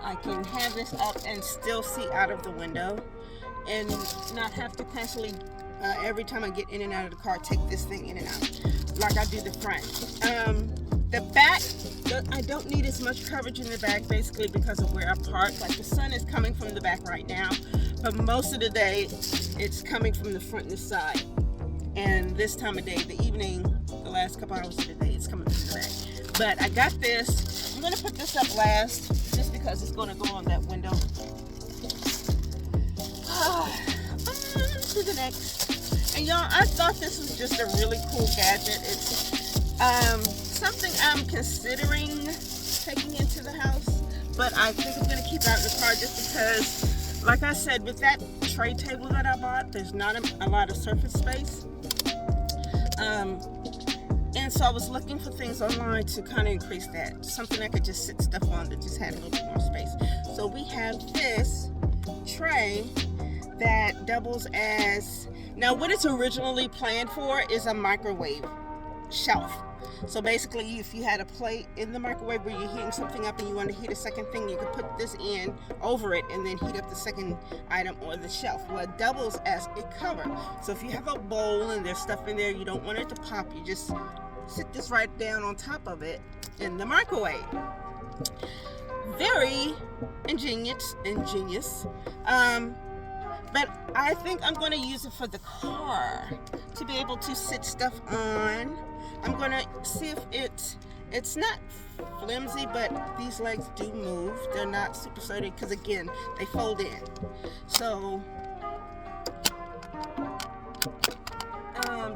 I can have this up and still see out of the window, and not have to constantly, every time I get in and out of the car, take this thing in and out, like I do the front. The back, I don't need as much coverage in the back, basically because of where I park. Like the sun is coming from the back right now, but most of the day it's coming from the front and the side. And this time of day, the evening, the last couple hours of the day, it's coming from the back. But I got this. I'm going to put this up last just because it's going to go on that window. On to the next. And y'all, I thought this was just a really cool gadget. It's something I'm considering taking into the house, but I think I'm going to keep it out in the car just because, like I said, with that tray table that I bought, there's not a lot of surface space. And so I was looking for things online to kind of increase that. Something I could just sit stuff on that just had a little bit more space. So we have this tray that doubles as, now what it's originally planned for is a microwave shelf. So basically, if you had a plate in the microwave where you're heating something up and you want to heat a second thing, you could put this in over it and then heat up the second item or the shelf. Well, it doubles as a cover. So if you have a bowl and there's stuff in there, you don't want it to pop, you just sit this right down on top of it in the microwave. Very ingenious. But I think I'm going to use it for the car to be able to sit stuff on. I'm going to see if it's not flimsy, but these legs do move. They're not super sturdy because, again, they fold in. So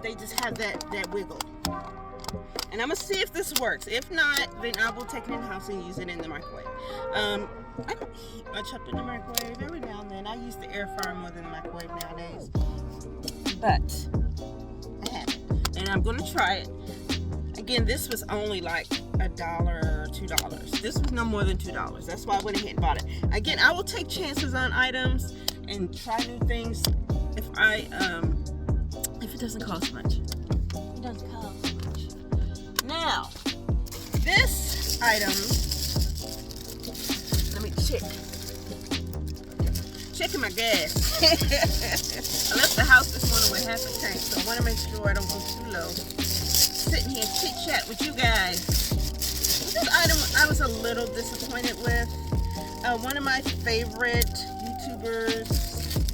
they just have that wiggle. And I'm going to see if this works. If not, then I will take it in the house and use it in the microwave. I don't heat much up in the microwave. Every now and then I use the air fryer more than the microwave nowadays. But I have it. And I'm going to try it. Again, this was only like $1 or $2. This was no more than $2. That's why I went ahead and bought it. Again, I will take chances on items and try new things if it doesn't cost much. It doesn't cost much. Now, this item, let me check. Checking my gas. I left the house this morning with half a tank, so I want to make sure I don't go too low. Sitting here chit chat with you guys. This item I was a little disappointed with. One of my favorite YouTubers,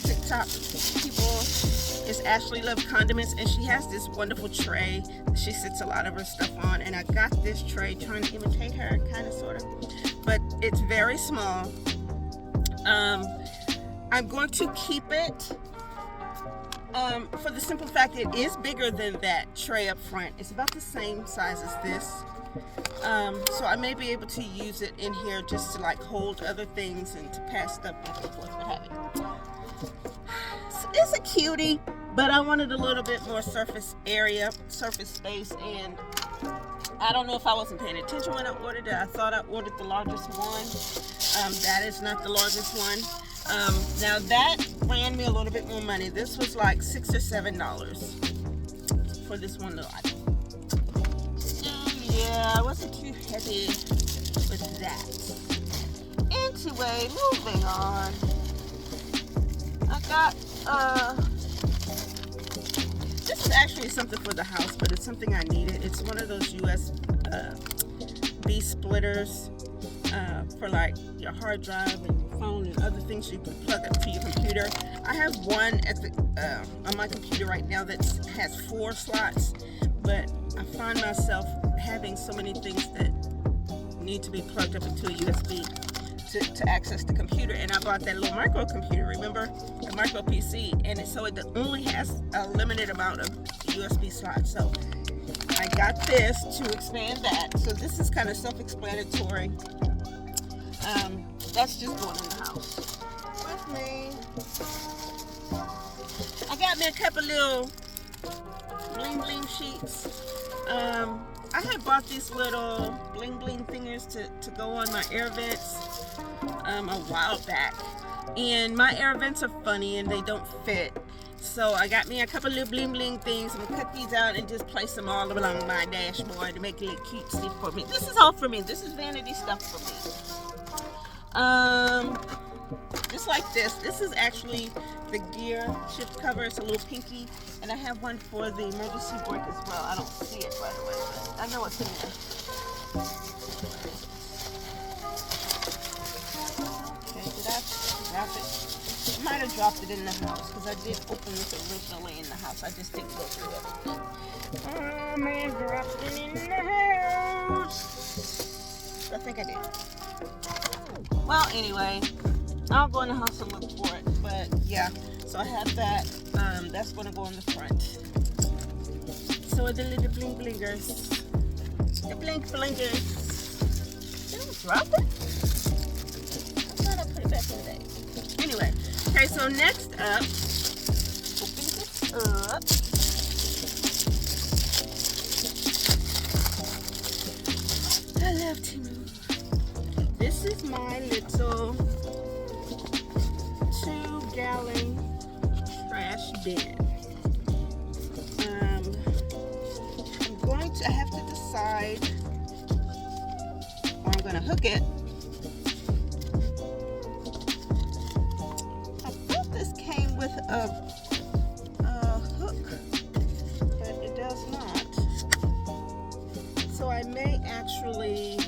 TikTok people, is Ashley Love Condiments, and she has this wonderful tray that she sits a lot of her stuff on. And I got this tray trying to imitate her, kind of, sort of, but it's very small. I'm going to keep it. For the simple fact it is bigger than that tray up front. It's about the same size as this. So I may be able to use it in here just to like hold other things and to pass stuff back and forth, what have you. So it's a cutie, but I wanted a little bit more surface space, and I don't know if I wasn't paying attention when I ordered it. I thought I ordered the largest one. That is not the largest one. Now that ran me a little bit more money. This was like $6 or $7 for this one little item. Yeah, I wasn't too heavy with that. Anyway, moving on. I got, this is actually something for the house, but it's something I needed. It's one of those USB splitters for like your hard drive and your phone and other things you can plug up to your computer. I have one at the on my computer right now that has 4 slots, but I find myself having so many things that need to be plugged up into a USB to access the computer. And I bought that little micro computer, remember, the micro PC, and so it only has a limited amount of USB slots. So I got this to expand that. So this is kind of self-explanatory. That's just going in the house with me. I got me a couple little bling bling sheets. I had bought these little bling bling thingers to go on my air vents a while back, and my air vents are funny and they don't fit. So I got me a couple little bling bling things. I'm gonna cut these out and just place them all along my dashboard to make it look cutesy for me. This is all for me. This is vanity stuff for me. Just like this. This is actually the gear shift cover. It's a little pinky, and I have one for the emergency brake as well. I don't see it right away, but I know it's in there. Okay, did I drop it? I might have dropped it in the house because I did open this originally in the house. I just didn't go through everything. Oh man, dropped it in the house. I think I did. Well, anyway, I'll go in the house and look for it. But yeah, so I have that. That's going to go on the front. So are the little bling blingers. The blink blinkers. Did I drop it? I thought I put it back in the bag. Anyway, okay, so next up, open this up. I love TEMU. This is my little 2-gallon trash bin. I have to decide where I'm going to hook it. I thought this came with a hook, but it does not. So I may actually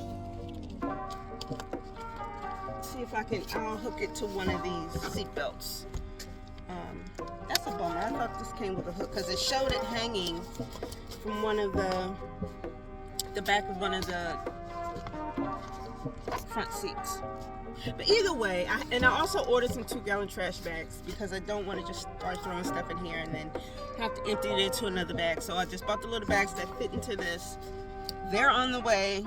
see if I'll hook it to one of these seat belts. That's a bummer. I thought this came with a hook because it showed it hanging from one of the back of one of the front seats. But either way, I also ordered some 2-gallon trash bags because I don't want to just start throwing stuff in here and then have to empty it into another bag. So I just bought the little bags that fit into this. They're on the way.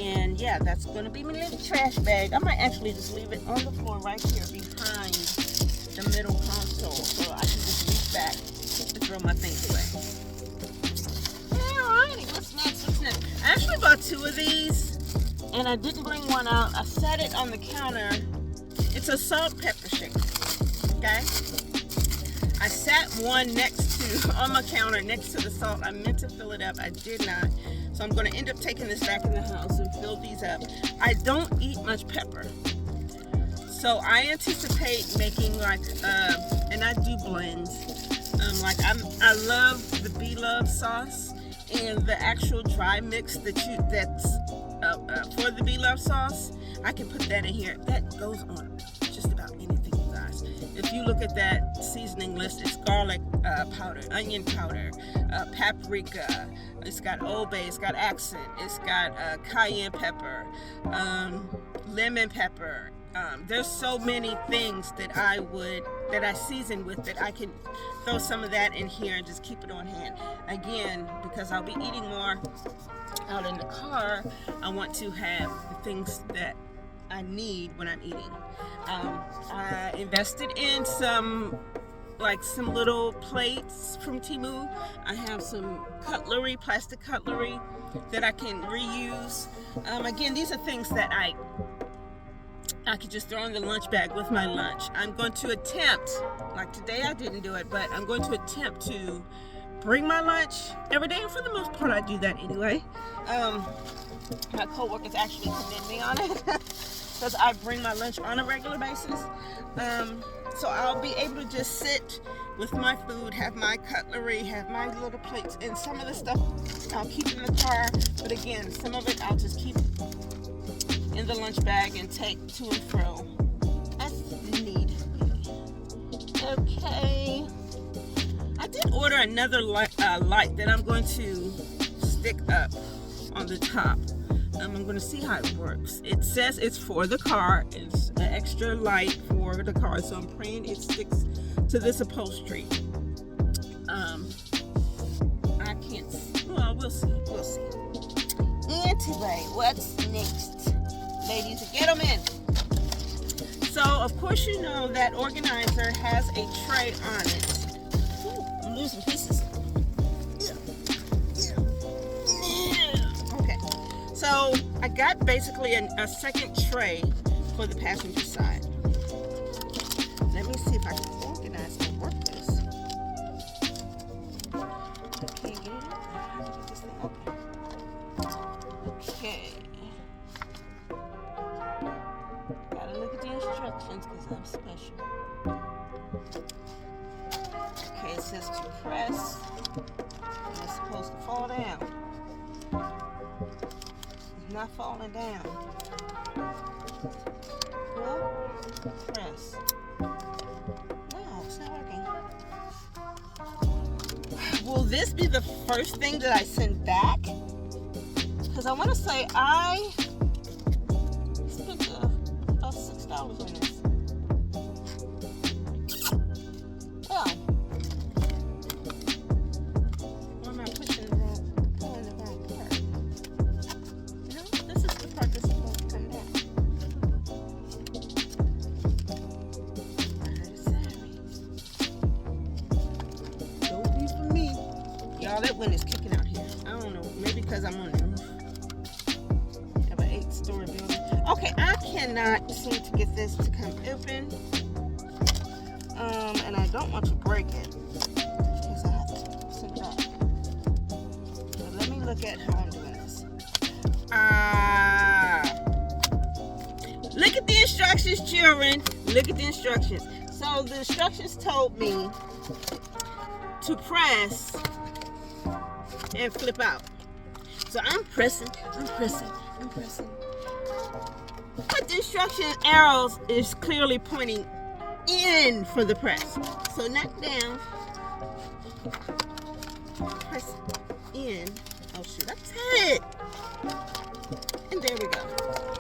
And yeah, that's going to be my little trash bag. I might actually just leave it on the floor right here behind the middle console so I can just reach back and throw my things away. Alrighty, what's next? I actually bought 2 of these and I didn't bring one out. I set it on the counter. It's a salt pepper shaker. Okay? I sat one on my counter next to the salt. I meant to fill it up. I did not. So I'm going to end up taking this back in the house and fill these up. I don't eat much pepper. So I anticipate making and I do blends. I love the Beloved sauce and the actual dry mix that's for the Beloved sauce. I can put that in here. That goes on just about anything, you guys. If you look at that seasoning list, it's garlic powder, onion powder, paprika. It's got Old Bay. It's got accent. It's got cayenne pepper, lemon pepper. There's so many things that I season with that I can throw some of that in here and just keep it on hand. Again, because I'll be eating more out in the car, I want to have the things that I need when I'm eating. I invested in some little plates from TEMU. I have some cutlery, plastic cutlery that I can reuse. Again, these are things that I could just throw in the lunch bag with my lunch. I'm going to attempt, like today I didn't do it, but I'm going to attempt to bring my lunch every day. And for the most part, I do that anyway. My co-workers actually commend me on it because I bring my lunch on a regular basis. So I'll be able to just sit with my food, have my cutlery, have my little plates, and some of the stuff I'll keep in the car. But again, some of it I'll just keep in the lunch bag and take to and fro as need be. Okay. I did order another light that I'm going to stick up on the top. I'm going to see how it works. It says it's for the car. It's an extra light for the car, so I'm praying it sticks to this upholstery. I can't see. Well, we'll see. Anyway, what's next? Ladies, get them in. So, of course, you know that organizer has a tray on it. Ooh, I'm losing pieces. Okay, so I got basically a second tray for the passenger side. Let me see if I can organize and work this. I can't get it up. I have to get this thing open. Okay. Gotta look at the instructions because I'm special. Okay, it says to press. And it's supposed to fall down. It's not falling down. Pull, press. No, it's not working. Will this be the first thing that I send back? Because I want to say I spent about $6 on this. Well, why am I pulling the wrong part? No, this is the part that's supposed to come down. Don't be for me. Y'all, that wind is kicking out here. I don't know. Maybe because I'm on the roof. Have an 8-story building. Okay, I cannot seem to get this to come open. And I don't want to break it. Because I have to send it back. So let me look at how I'm doing this. Look at the instructions, children. Look at the instructions. So the instructions told me to press and flip out. So I'm pressing. But the instruction arrows is clearly pointing in for the press. So not down. Press in. Oh shoot, that's it. And there we go.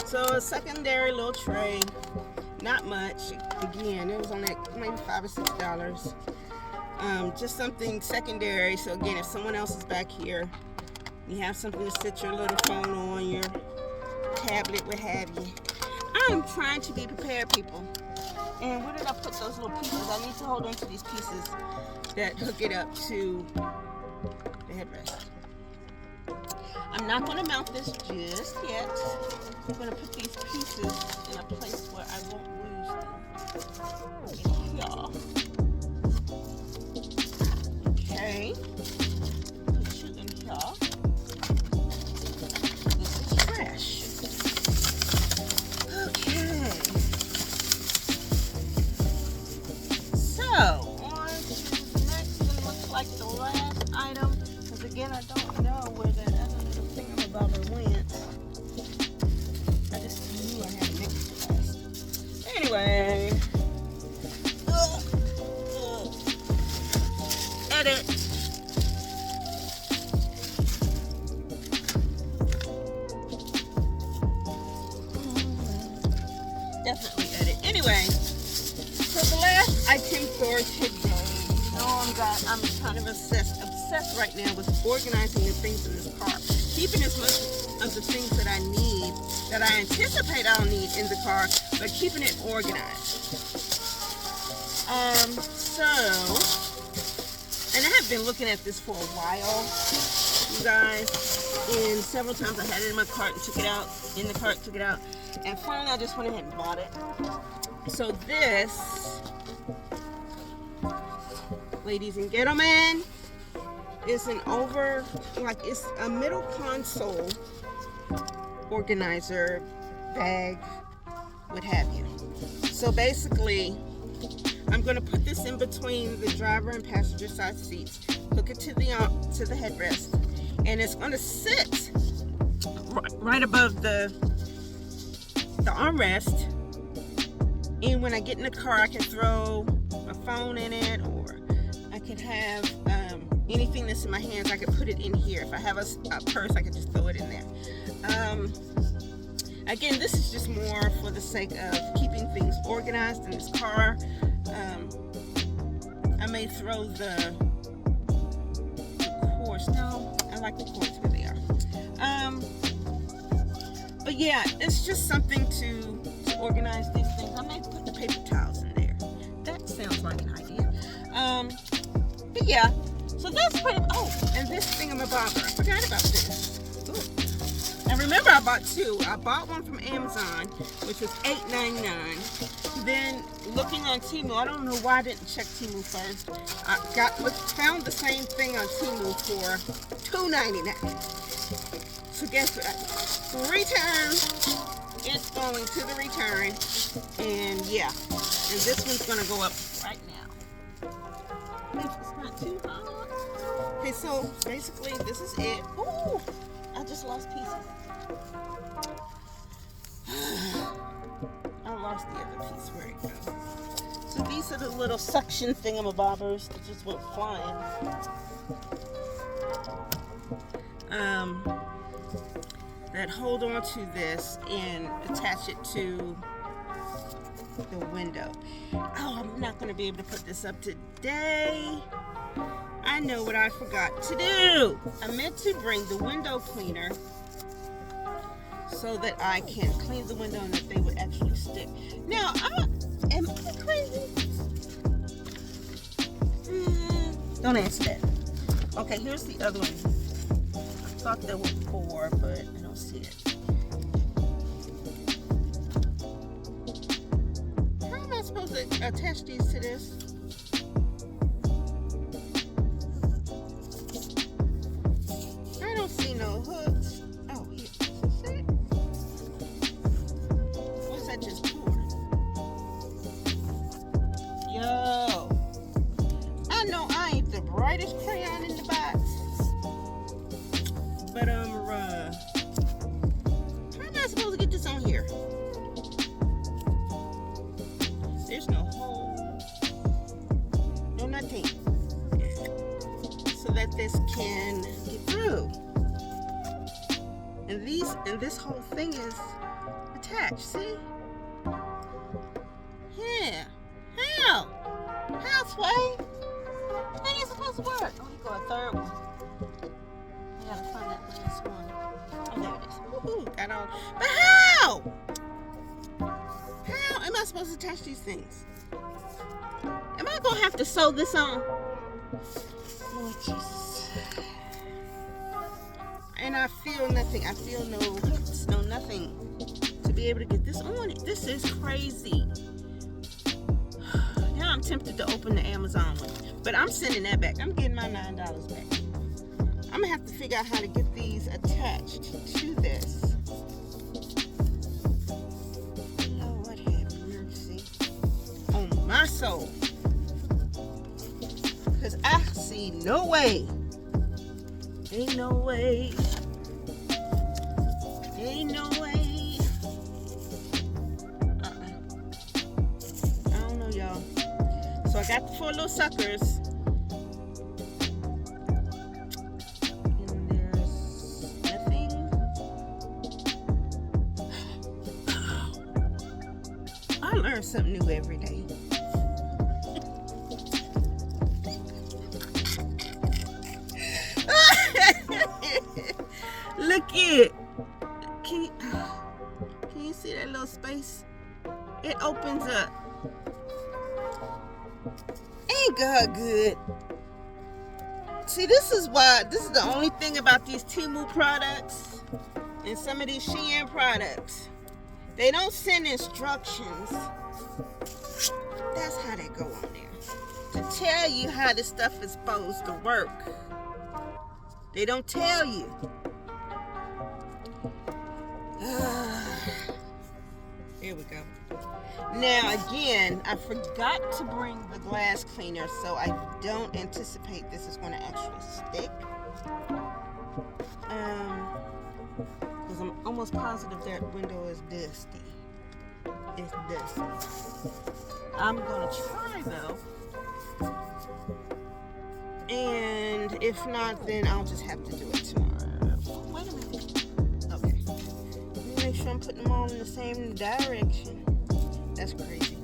So a secondary little tray. Not much. Again, it was on that maybe $5 or $6. Just something secondary. So again, if someone else is back here, you have something to sit your little phone on, your tablet, what have you. I'm trying to be prepared, people. And where did I put those little pieces? I need to hold on to these pieces that hook it up to the headrest. I'm not going to mount this just yet. I'm going to put these pieces in a place where I won't lose them. Yeah. Okay. Put you in here. This is trash. Okay. So, on to the next one. Looks like the last item. Because again, I don't know where that other little thingamabobber went. I just knew I had to make it fast. Anyway. Edit. Definitely edit. Anyway, so the last item for today, I'm kind of obsessed right now with organizing the things in this car. Keeping as much of the things that I need, that I anticipate I'll need in the car, but keeping it organized. And I have been looking at this for a while, you guys, and several times I had it in my cart and took it out, and finally I just went ahead and bought it. So this, ladies and gentlemen, is it's a middle console organizer, bag, what have you. So basically, I'm going to put this in between the driver and passenger side seats, hook it to the headrest, and it's going to sit right above the armrest. And when I get in the car, I can throw my phone in it, or I can have anything that's in my hands. I can put it in here. If I have a purse, I can just throw it in there. Again, this is just more for the sake of keeping things organized in this car. I may throw the cords. No, I like the cords where they are. But yeah, it's just something to organize these things. I may put the paper towels in there. That sounds like an idea. But yeah, so that's pretty. Oh, and this thingamabobber. I forgot about this. Ooh. I remember I bought two. I bought one from Amazon, which was $8.99. Then looking on TEMU, I don't know why I didn't check TEMU first. I found the same thing on TEMU for $2.99. So guess what? Return. It's going to the return, and yeah, and this one's gonna go up right now. It's not too hot. Okay, so basically this is it. Ooh, I just lost pieces. I lost the other piece. Where it goes? So these are the little suction thingamabobbers that just went flying. That hold on to this and attach it to the window. Oh, I'm not going to be able to put this up today. I know what I forgot to do. I meant to bring the window cleaner so that I can clean the window and that they would actually stick. Now, am I crazy? Don't answer that. Okay, here's the other one. I thought there were 4, but I don't see it. How am I supposed to attach these to this? I don't see no hooks. Oh, here. Is this it? What's that just for? Yo. I know I ain't the brightest crayon in the box. But, how am I supposed to get this on here? There's no hole. No nothing. So that this can get through. And this whole thing is attached, see? Yeah. How? Halfway? How are you supposed to work? Oh, you go a third one. I gotta find that last one. Oh, there it is. Woohoo! Got all. But how? How am I supposed to attach these things? Am I gonna have to sew this on? Lord Jesus. And I feel nothing. I feel no hooks, no nothing to be able to get this on it. This is crazy. Now I'm tempted to open the Amazon one, but I'm sending that back. I'm getting my $9 back. I'm gonna have to figure out how to get these attached to this. Lord have mercy on my soul, because I see no way. Ain't no way. Ain't no way. I don't know, y'all. So I got the 4 little suckers. And there's nothing. I learn something new every day. Look it. Can you see that little space? It opens up. Ain't God good? See, this is the only thing about these TEMU products and some of these Shein products. They don't send instructions. That's how they go on there. To tell you how this stuff is supposed to work. They don't tell you. Here we go. Now again, I forgot to bring the glass cleaner, so I don't anticipate this is going to actually stick. Because I'm almost positive that window is dusty. It's dusty. I'm going to try though. And if not, then I'll just have to do it tomorrow. Wait a minute. Okay. Let me make sure I'm putting them all in the same direction. That's crazy.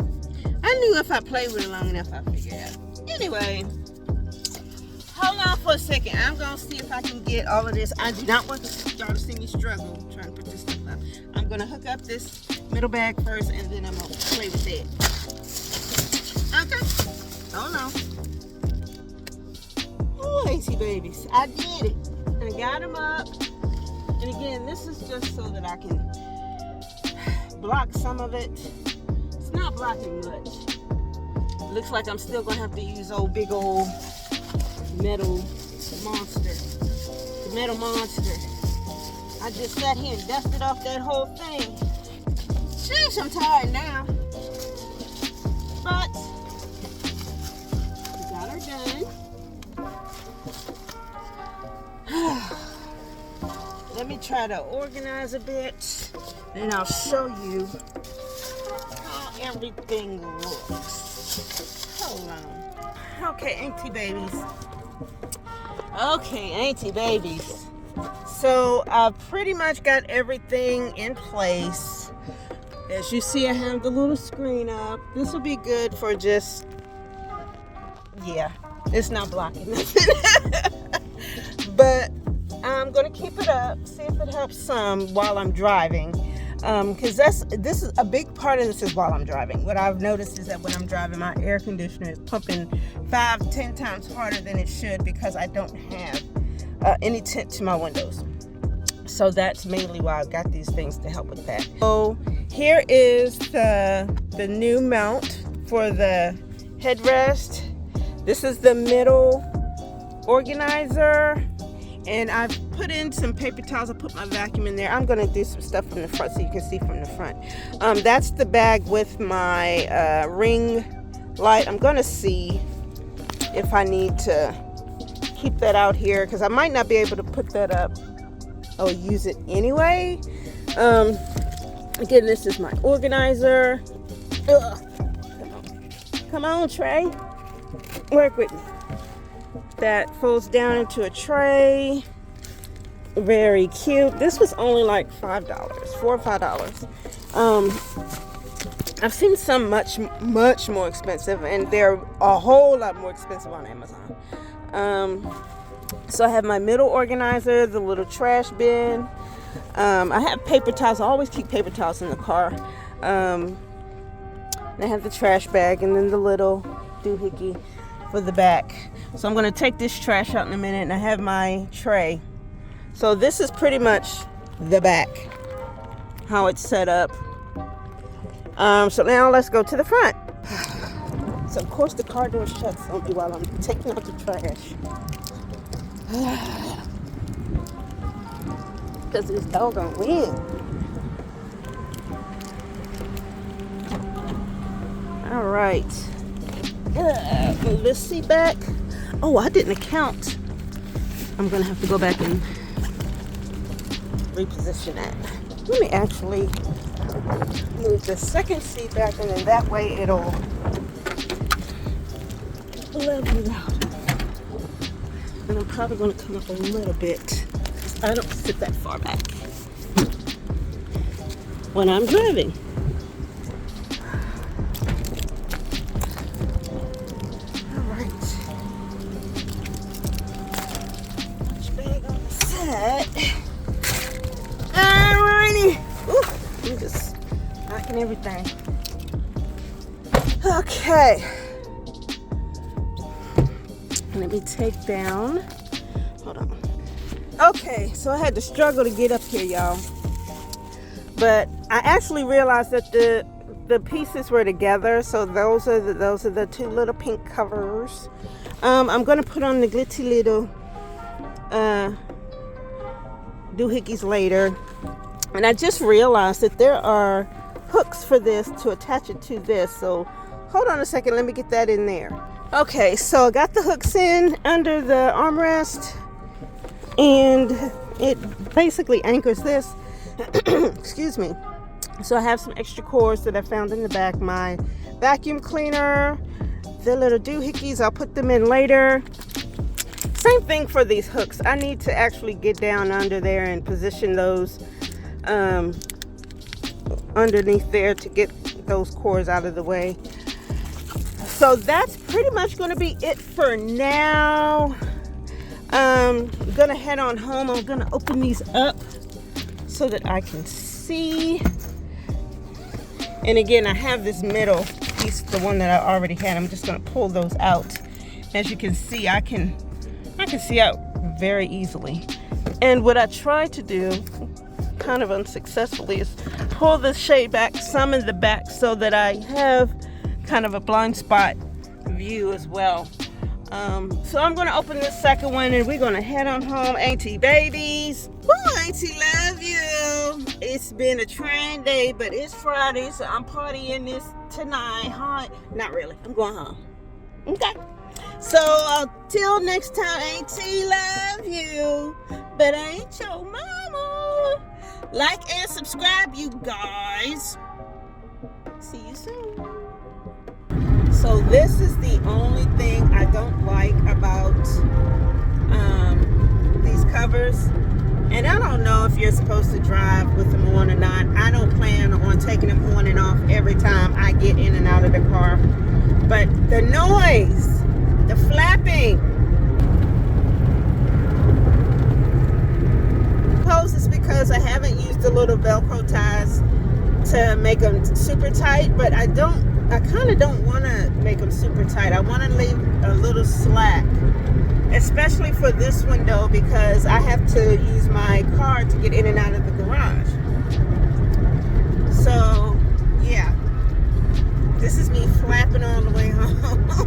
I knew if I played with it long enough, I'd figure it out. Anyway, hold on for a second. I'm going to see if I can get all of this. I do not want y'all to see me struggle trying to put this stuff up. I'm going to hook up this middle bag first, and then I'm going to play with it. Okay. Hold on. Oh, lazy babies. I did it. I got them up. And again, this is just so that I can block some of it. It's not blocking much. Looks like I'm still gonna have to use big old metal monster. The metal monster. I just sat here and dusted off that whole thing. Sheesh, I'm tired now. But we got her done. Let me try to organize a bit, and I'll show you how everything looks. Hold on. Okay, Auntie babies. Okay, Auntie babies. So I've pretty much got everything in place. As you see, I have the little screen up. This will be good for just, yeah, it's not blocking nothing. But I'm gonna keep it up, see if it helps some while I'm driving. Because this is a big part of this is while I'm driving. What I've noticed is that when I'm driving, my air conditioner is pumping 5-10 times harder than it should because I don't have any tint to my windows. So that's mainly why I've got these things to help with that. So here is the new mount for the headrest. This is the middle organizer. And I've put in some paper towels. I put my vacuum in there. I'm going to do some stuff from the front so you can see from the front. That's the bag with my ring light. I'm going to see if I need to keep that out here because I might not be able to put that up or use it anyway. Again, this is my organizer. Come on, Trey. Work with me. That folds down into a tray. Very cute. This was only like $5, $4 or $5. I've seen some much more expensive, and they're a whole lot more expensive on Amazon. So I have my middle organizer, the little trash bin. I have paper towels. I always keep paper towels in the car. And I have the trash bag, and then the little doohickey for the back. So I'm going to take this trash out in a minute, and I have my tray. So this is pretty much the back, how it's set up. So now let's go to the front. So of course the car door shuts on me while I'm taking out the trash. Because this doggone wind. All right. Move this seat back. Oh, I didn't account. I'm gonna have to go back and reposition that. Let me actually move the second seat back, and then that way it'll level out. And I'm probably gonna come up a little bit. I don't sit that far back when I'm driving. Alrighty. Ooh, I'm just knocking everything. Okay. Let me take down. Hold on. Okay, so I had to struggle to get up here, y'all. But I actually realized that the pieces were together. So those are the two little pink covers. I'm gonna put on the glitzy little doohickeys later, and I just realized that there are hooks for this to attach it to this. So hold on a second, let me get that in there. Okay, so I got the hooks in under the armrest, and it basically anchors this. Excuse me. So I have some extra cords that I found in the back, my vacuum cleaner, the little doohickeys, I'll put them in later. Same thing for these hooks. I need to actually get down under there and position those underneath there to get those cords out of the way. So that's pretty much going to be it for now. I'm going to head on home. I'm going to open these up so that I can see. And again, I have this middle piece, the one that I already had. I'm just going to pull those out. As you can see, I can see out very easily. And what I tried to do, kind of unsuccessfully, is pull the shade back some in the back so that I have kind of a blind spot view as well. So I'm going to open this second one, and we're going to head on home. Auntie babies. Woo, Auntie love you. It's been a trying day, but it's Friday, so I'm partying this tonight. Huh? Not really. I'm going home. Okay. So till next time, Auntie love you, but I ain't your mama. Like and subscribe, you guys. See you soon. So So this is the only thing I don't like about these covers. And I don't know if you're supposed to drive with them on or not. I don't plan on taking them on and off every time I get in and out of the car. But the noise, the flapping. Suppose it's because I haven't used the little Velcro ties to make them super tight, but I kind of don't want to make them super tight. I want to leave a little slack, especially for this window, because I have to use my car to get in and out of the garage. So yeah, this is me flapping all the way home.